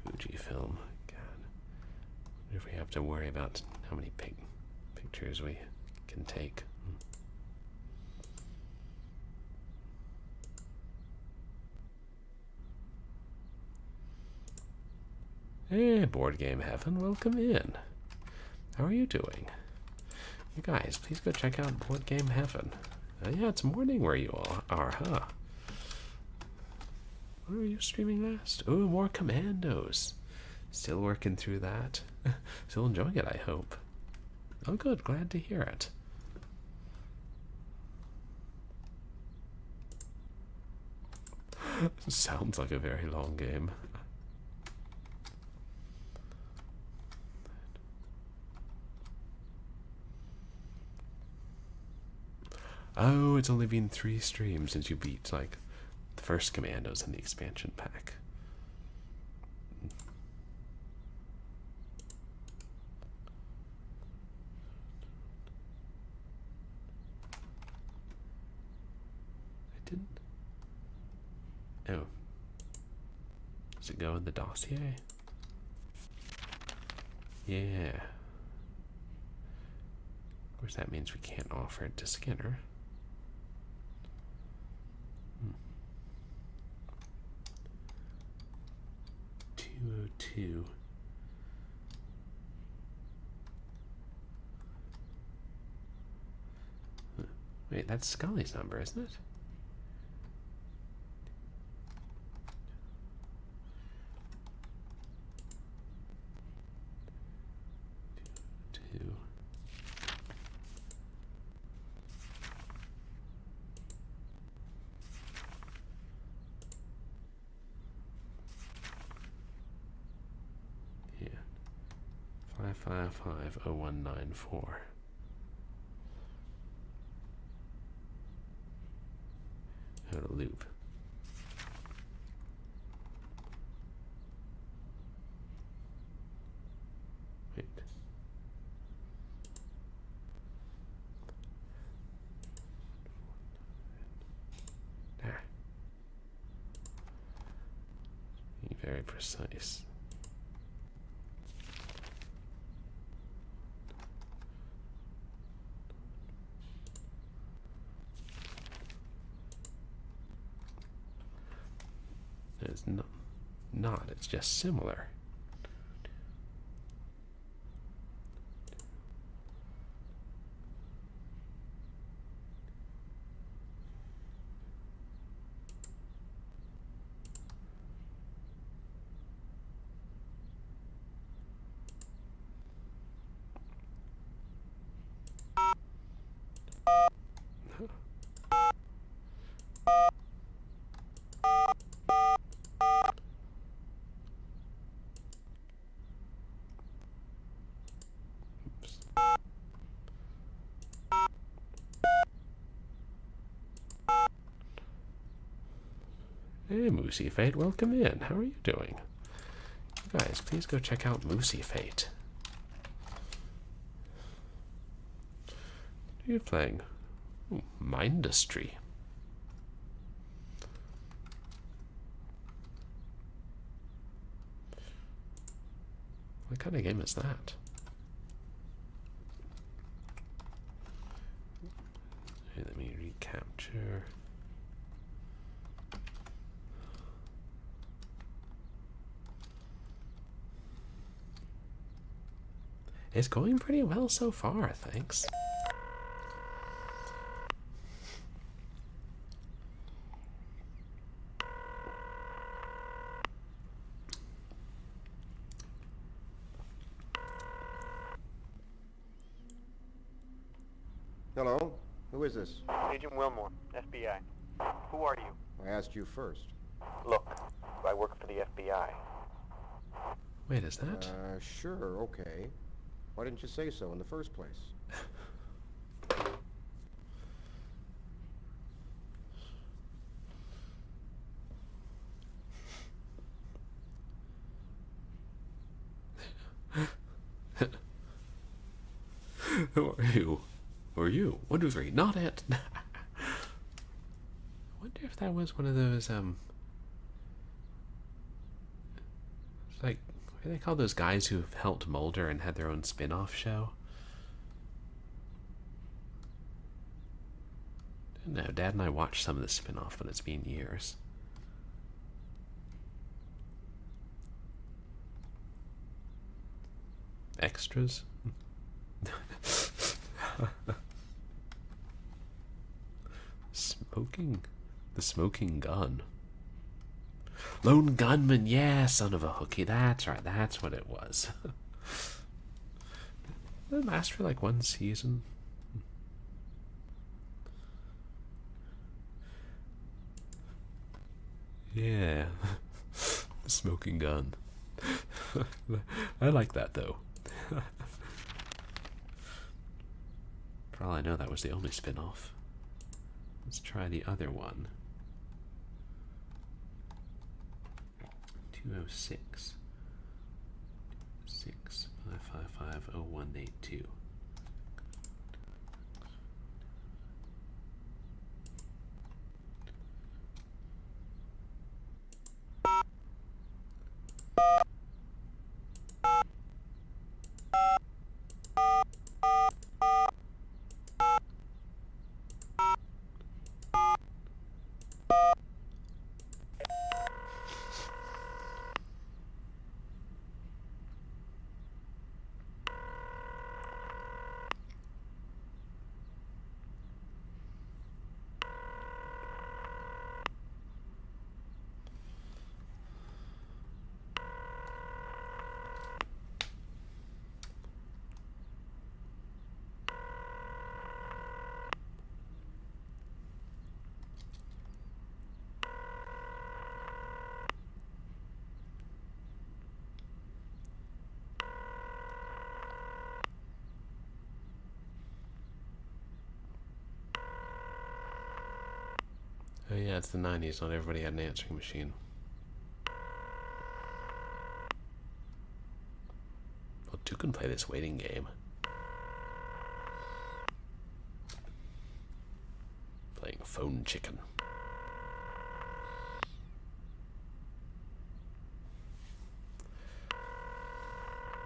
Fujifilm. God. What if we have to worry about how many pictures we can take? Hey, Board Game Heaven, welcome in. How are you doing? You guys, please go check out Board Game Heaven. Yeah, it's morning where you all are, huh? What were you streaming last? Oh, more Commandos. Still working through that. Still enjoying it, I hope. Oh, good. Glad to hear it. Sounds like a very long game. Oh, it's only been 3 streams since you beat, like, the first Commandos in the expansion pack. I didn't... Oh. Does it go in the dossier? Yeah. Of course, that means we can't offer it to Skinner. 202. Wait, that's Scully's number, isn't it? Two. Yeah. 555-0194. Out of loop. Wait. There. Be very precise. It's not, it's just similar. Hey, Moosey Fate, welcome in. How are you doing? You guys, please go check out Moosey Fate. What are you playing? Ooh, Mindustry. What kind of game is that? Okay, let me recapture. It's going pretty well so far, thanks. Hello? Who is this? Agent Wilmore, FBI. Who are you? I asked you first. Look, I work for the FBI. Wait, is that? Sure, okay. Why didn't you say so in the first place? Who are you? Who are you? 1, 2, 3. Not it. I wonder if that was one of those, it's like, what do they call those guys who helped Mulder and had their own spin-off show? I don't know. Dad and I watched some of the spin-off, but it's been years. Extras? Smoking? The smoking gun. Lone gunman, yeah, son of a hooky. That's right, that's what it was. Did it last for like 1 season? Yeah. The smoking gun. I like that though. For all I know, that was the only spin-off. Let's try the other one. 206 65550 0182. Oh yeah, it's the 90s. Not everybody had an answering machine. Well, 2 can play this waiting game. Playing phone chicken.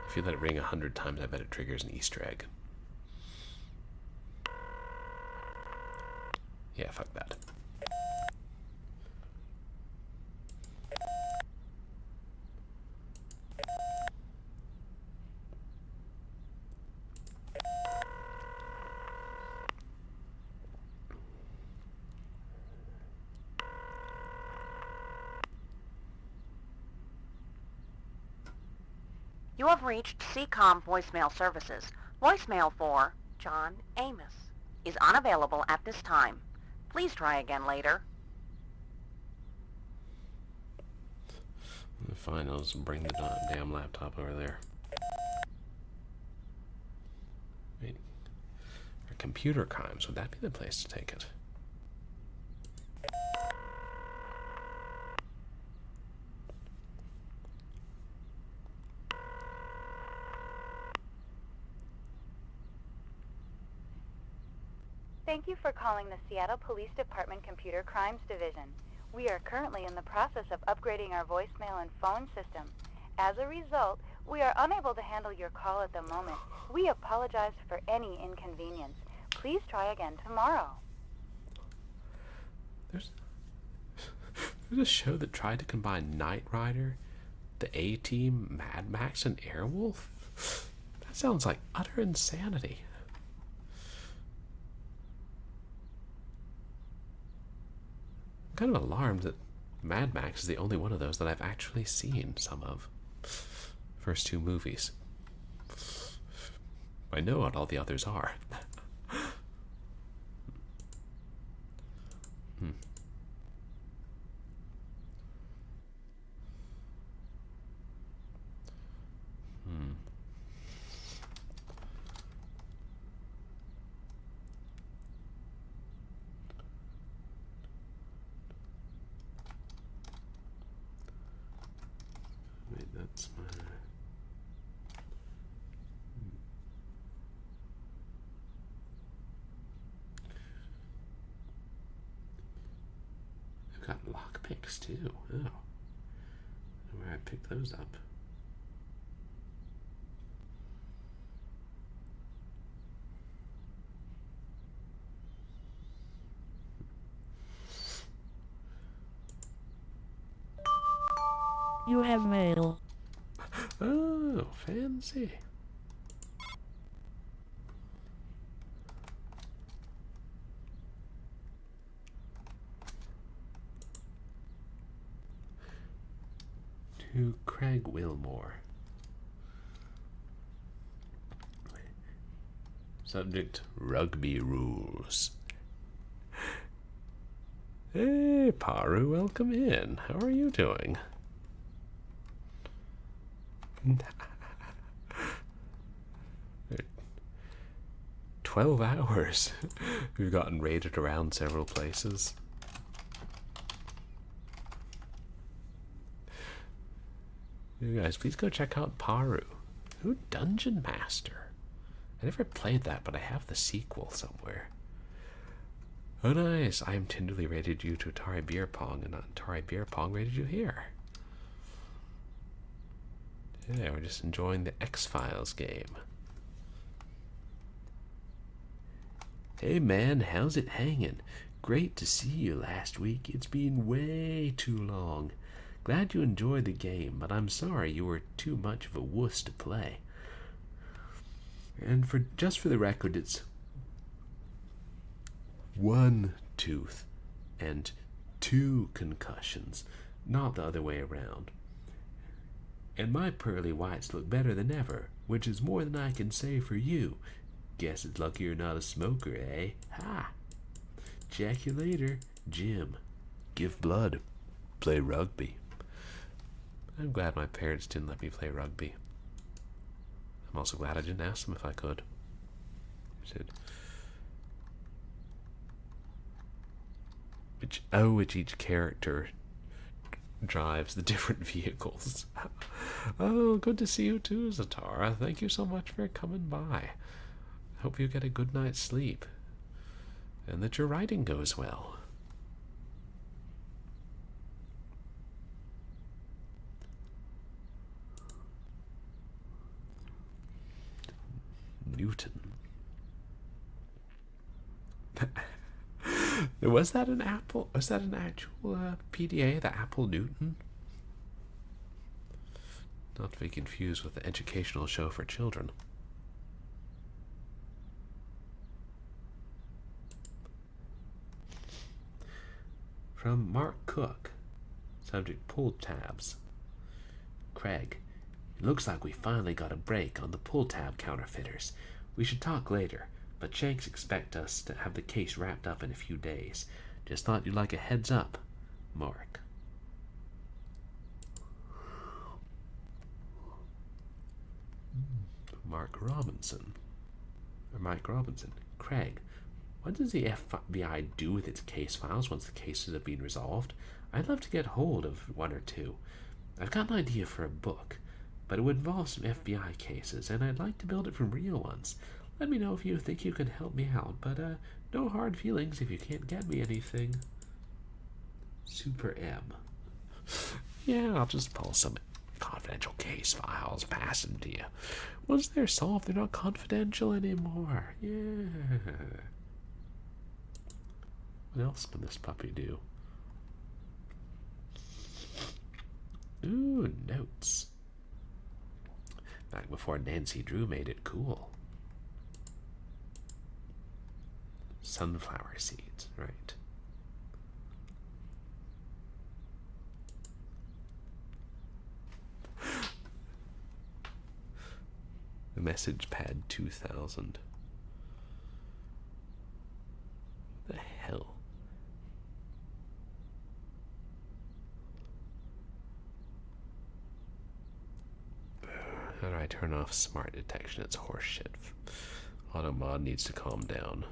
If you let it ring 100 times, I bet it triggers an Easter egg. Yeah, fuck that. You have reached CCOM voicemail services. Voicemail for John Amos is unavailable at this time. Please try again later. Fine, I'll just bring the damn laptop over there. Wait. Or computer crimes, would that be the place to take it? Thank you for calling the Seattle Police Department Computer Crimes Division. We are currently in the process of upgrading our voicemail and phone system. As a result, we are unable to handle your call at the moment. We apologize for any inconvenience. Please try again tomorrow. There's a show that tried to combine Knight Rider, the A-Team, Mad Max, and Airwolf? That sounds like utter insanity. I'm kind of alarmed that Mad Max is the only one of those that I've actually seen some of. First 2 movies. I know what all the others are. Got lockpicks too. Oh. Where I picked those up. You have mail. Oh, fancy. To Craig Wilmore. Subject, rugby rules. Hey, Paru, welcome in. How are you doing? 12 hours. We've gotten raided around several places. You guys, please go check out Paru. Who Dungeon Master? I never played that, but I have the sequel somewhere. Oh, nice. I am tenderly rated you to Atari Beer Pong, and Atari Beer Pong rated you here. Yeah, we're just enjoying the X-Files game. Hey man, how's it hanging? Great to see you last week. It's been way too long. Glad you enjoyed the game, but I'm sorry you were too much of a wuss to play. And just for the record, it's 1 tooth and 2 concussions, not the other way around. And my pearly whites look better than ever, which is more than I can say for you. Guess it's lucky you're not a smoker, eh? Ha! Check you later, Jim. Give blood. Play rugby. I'm glad my parents didn't let me play rugby. I'm also glad I didn't ask them if I could. Which each character drives the different vehicles. Oh, good to see you too, Zatara. Thank you so much for coming by. Hope you get a good night's sleep. And that your writing goes well. Newton. Was that an apple? Was that an actual PDA, the Apple Newton? Not to be confused with the educational show for children. From Mark Cook. Subject, pull tabs. Craig, it looks like we finally got a break on the pull tab counterfeiters. We should talk later, but Shanks expect us to have the case wrapped up in a few days. Just thought you'd like a heads up, Mark. Mike Robinson. Craig, what does the FBI do with its case files once the cases have been resolved? I'd love to get hold of 1 or 2. I've got an idea for a book, but it would involve some FBI cases, and I'd like to build it from real ones. Let me know if you think you can help me out, but no hard feelings if you can't get me anything. Super M. Yeah, I'll just pull some confidential case files, pass them to you. Once they're solved, they're not confidential anymore. Yeah. What else can this puppy do? Ooh, notes. Back before Nancy Drew made it cool. Sunflower seeds, right. The message pad 2000. What the hell? How do I turn off smart detection? It's horseshit. Automod needs to calm down.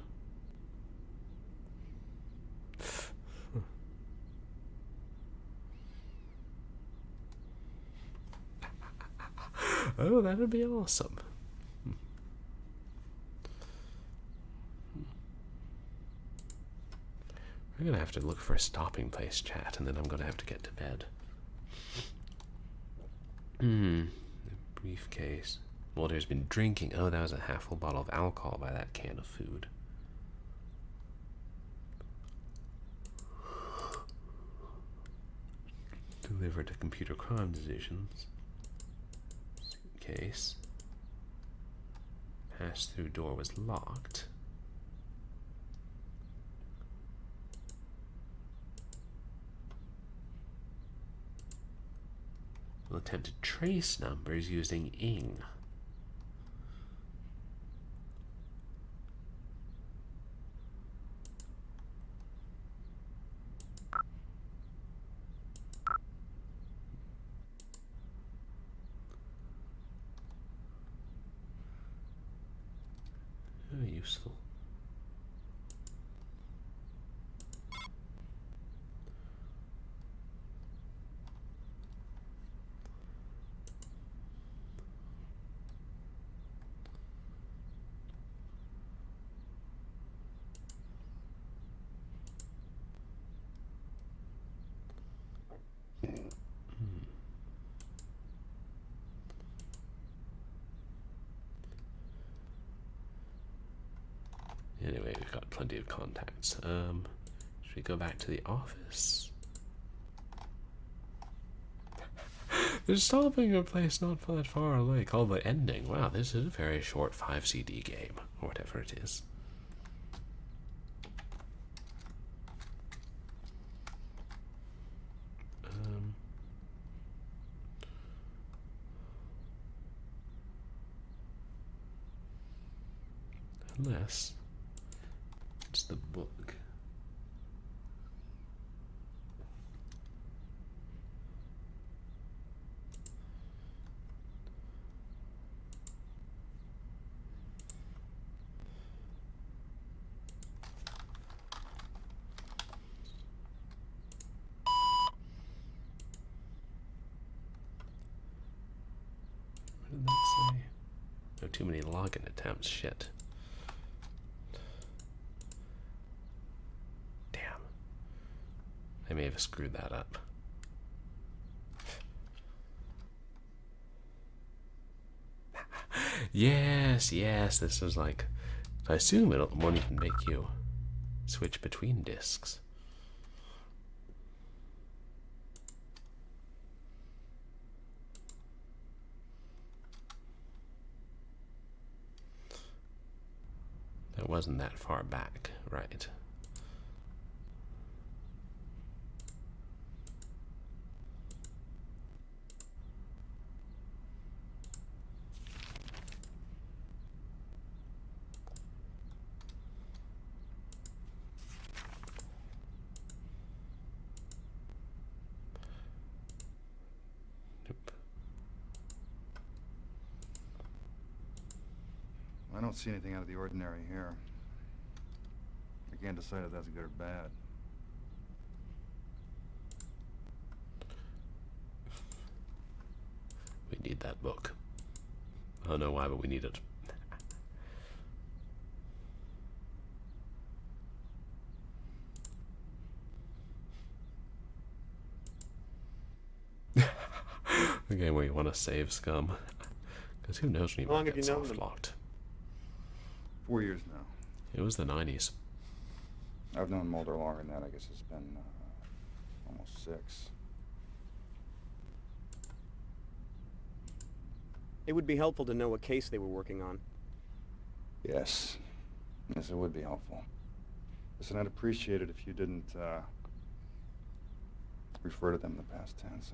Oh, that would be awesome. I'm gonna have to look for a stopping place, chat, and then I'm gonna have to get to bed. The briefcase. Mulder's been drinking. Oh, that was a half-full bottle of alcohol by that can of food. Delivered to computer crime divisions. Suitcase. Pass-through door was locked. We'll attempt to trace numbers using ing. Oh, useful. Anyway, we've got plenty of contacts. Should we go back to the office? They're stopping a place not that far away called The Ending. Wow, this is a very short 5 CD game, or whatever it is. Unless it's the book. What did that say? No, too many login attempts. Shit. I may have screwed that up. Yes, this is like... I assume it won't even make you switch between discs. That wasn't that far back, right? I don't see anything out of the ordinary here. I can't decide if that's good or bad. We need that book. I don't know why, but we need it. Okay, where you want to save scum. Because who knows when you might get soft locked. 4 years now. It was the 90s. I've known Mulder longer than that. I guess it's been almost 6. It would be helpful to know what case they were working on. Yes. Yes, it would be helpful. Listen, I'd appreciate it if you didn't refer to them in the past tense.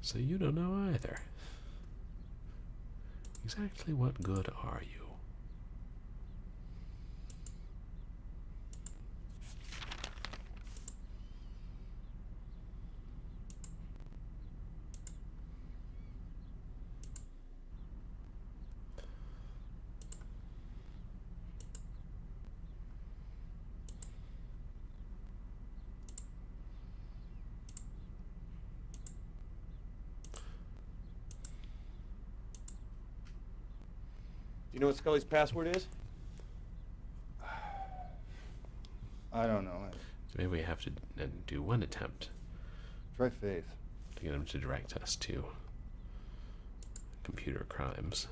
So you don't know either. Exactly what good are you? Do you know what Scully's password is? I don't know. So maybe we have to do one attempt. Try Faith. To get him to direct us to computer crimes.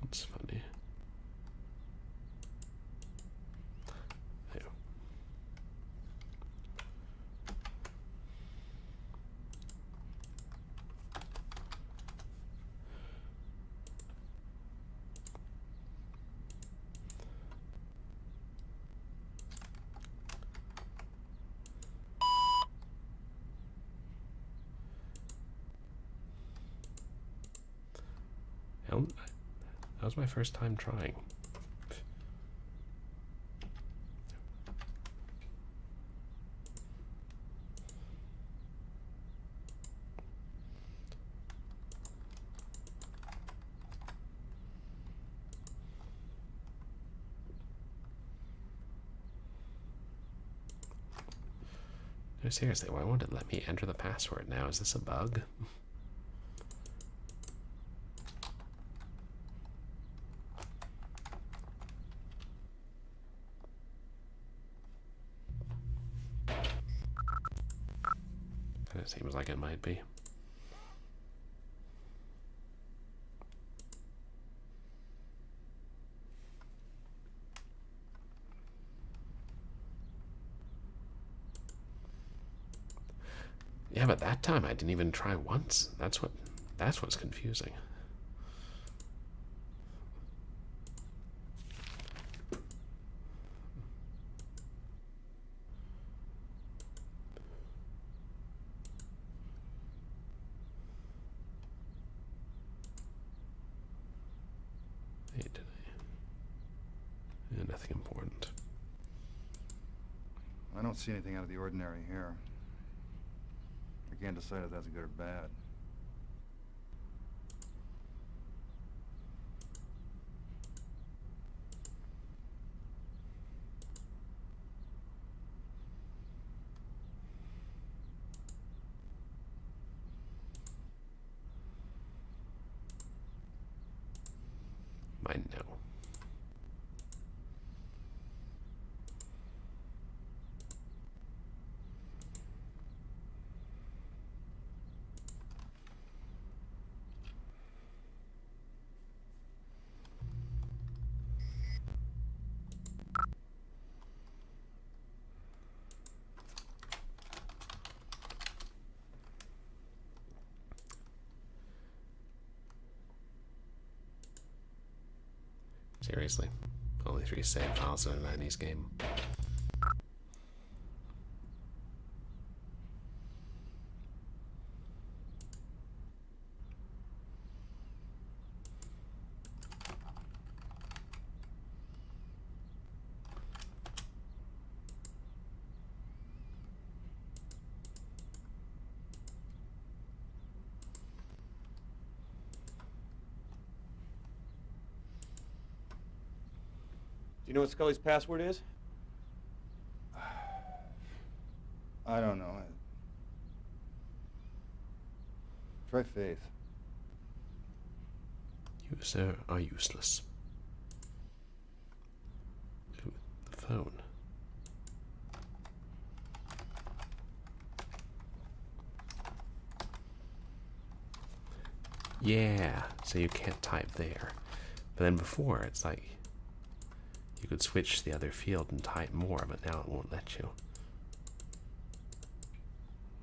That's funny. There. That was my first time trying. No, seriously, why won't it let me enter the password now? Is this a bug? It seems like it might be. Yeah, but that time I didn't even try once. That's what's confusing. Yeah, nothing important. I don't see anything out of the ordinary here. I can't decide if that's good or bad. I know. Seriously, only 3 save files in a 90s game. Do you know what Scully's password is? I don't know. Try Faith. You, sir, are useless. Ooh, the phone. Yeah, so you can't type there. But then before, it's like you could switch the other field and type more, but now it won't let you.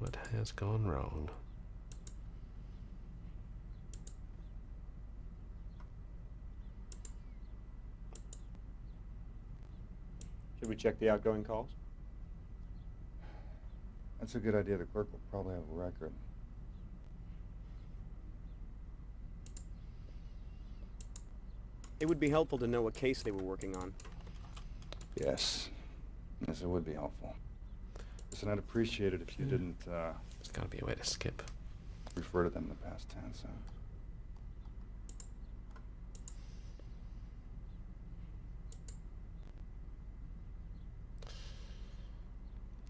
What has gone wrong? Should we check the outgoing calls? That's a good idea. The clerk will probably have a record. It would be helpful to know what case they were working on. Yes. Yes, it would be helpful. Listen, I'd appreciate it if you didn't, There's gotta be a way to skip. refer to them in the past tense.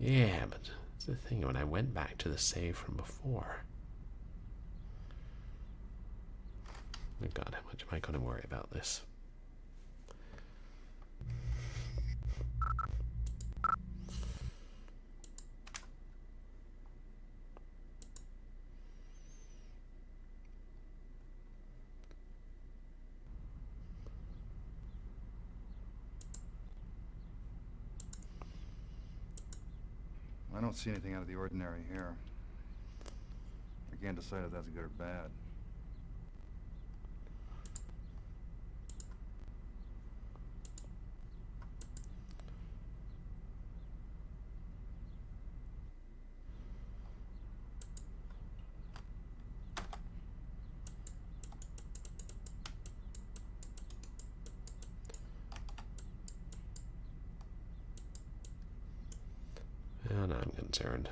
Yeah, but that's the thing. When I went back to the save from before... Oh god, how much am I going to worry about this? I don't see anything out of the ordinary here. I can't decide if that's good or bad. Oh, now I'm concerned.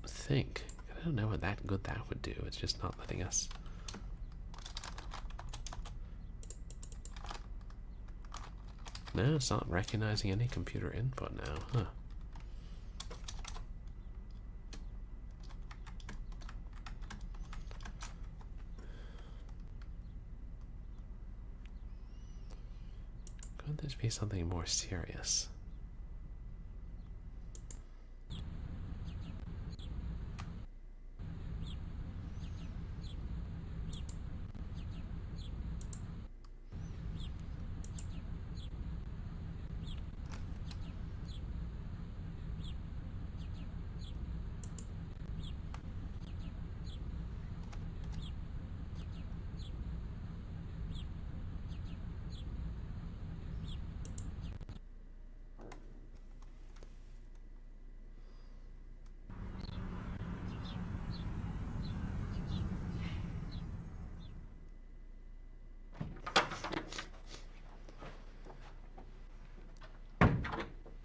Think. I don't know what that good that would do. It's just not letting us. No, it's not recognizing any computer input now, huh? Could this be something more serious?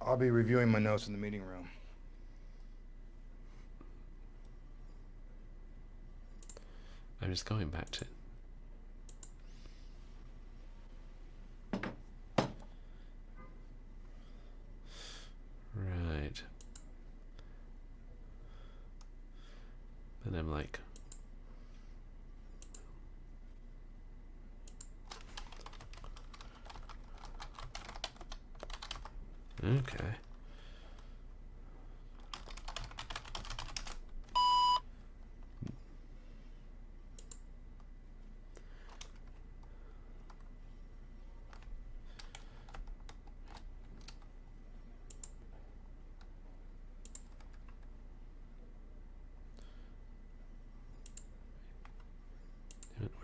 I'll be reviewing my notes in the meeting room. I'm just going back to... Right. Then I'm like... Okay.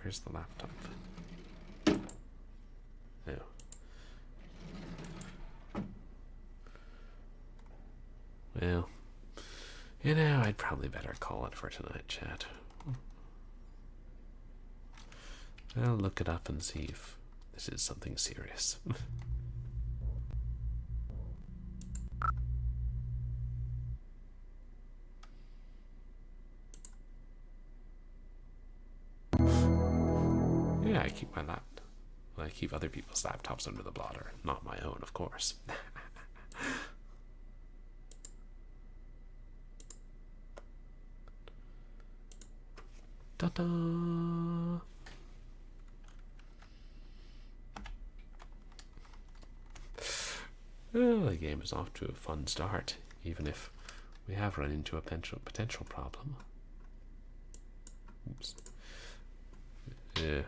Where's the laptop? Oh. Well, you know, I'd probably better call it for tonight, chat. I'll look it up and see if this is something serious. Yeah, I keep my laptop. Well, I keep other people's laptops under the blotter, not my own, of course. Ta-da! Well, the game is off to a fun start, even if we have run into a potential problem. Oops. Yeah,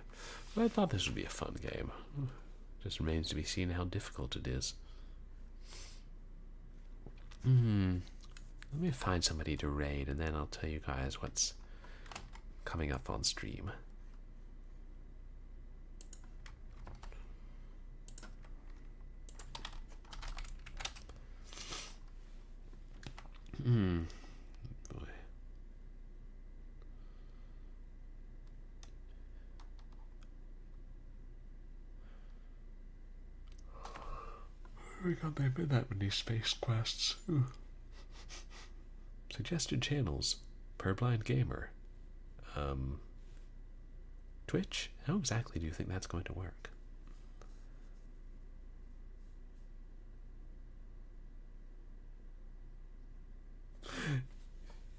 well, I thought this would be a fun game. Just remains to be seen how difficult it is. Let me find somebody to raid, and then I'll tell you guys what's coming up on stream. Boy. We got there been that many space quests. Ooh. Suggested channels. Purblind Gamer. Twitch? How exactly do you think that's going to work?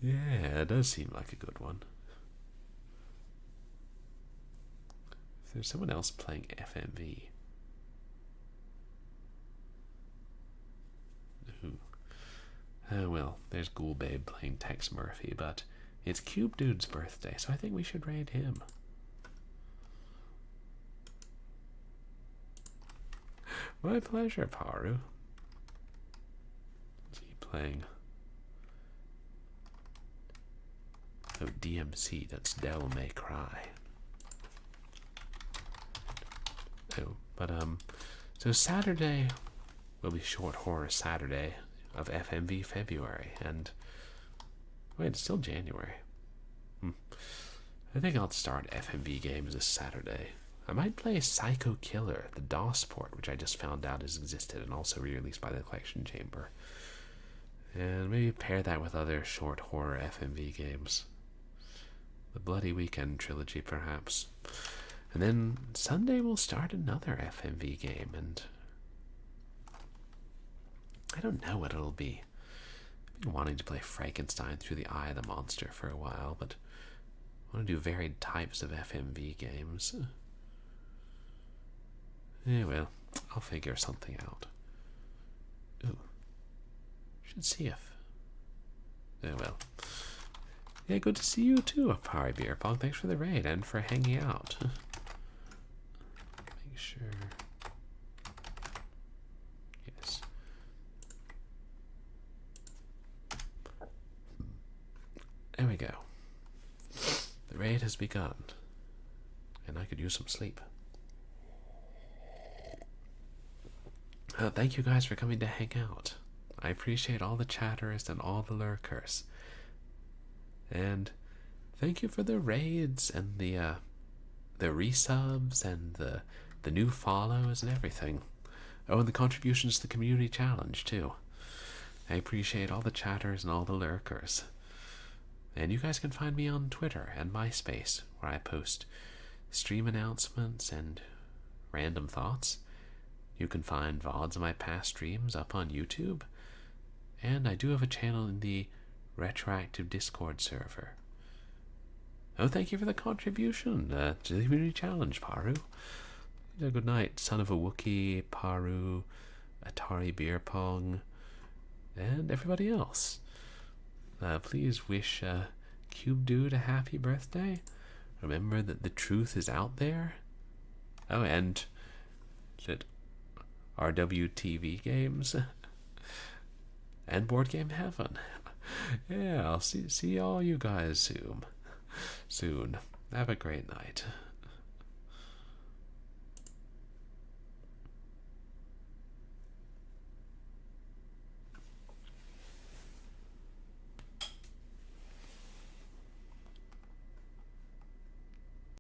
Yeah, it does seem like a good one. If there's someone else playing FMV. Who? Oh well, there's Ghoul Babe playing Tex Murphy, but it's Cube Dude's birthday, so I think we should raid him. My pleasure, Paru. Is he playing? Oh, DMC, that's Devil May Cry. Oh, but, so Saturday will be Short Horror Saturday of FMV February, and, wait, it's still January. I think I'll start FMV games this Saturday. I might play Psycho Killer, the DOS port, which I just found out has existed and also re-released by the Collection Chamber. And maybe pair that with other short horror FMV games. The Bloody Weekend trilogy, perhaps. And then Sunday we'll start another FMV game, and I don't know what it'll be. I've been wanting to play Frankenstein Through the Eye of the Monster for a while, but I want to do varied types of FMV games. Yeah, well, I'll figure something out. Ooh. Should see if... Oh, well. Yeah, good to see you too, Apari Beer Pong. Thanks for the raid and for hanging out. Make sure... Yes. There we go. The raid has begun. And I could use some sleep. Thank you guys for coming to hang out. I appreciate all the chatters and all the lurkers. And thank you for the raids and the resubs and the new follows and everything. Oh, and the contributions to the community challenge too. I appreciate all the chatters and all the lurkers. And you guys can find me on Twitter and MySpace, where I post stream announcements and random thoughts. You can find VODs of my past streams up on YouTube. And I do have a channel in the Retroactive Discord server. Oh, thank you for the contribution to the community challenge, Paru. Good night, son of a Wookiee, Paru, Atari Beer Pong, and everybody else. Please wish Cube Dude a happy birthday. Remember that the truth is out there. Oh, and that RWTV games and Board Game Heaven. Yeah, I'll see all you guys soon. Have a great night.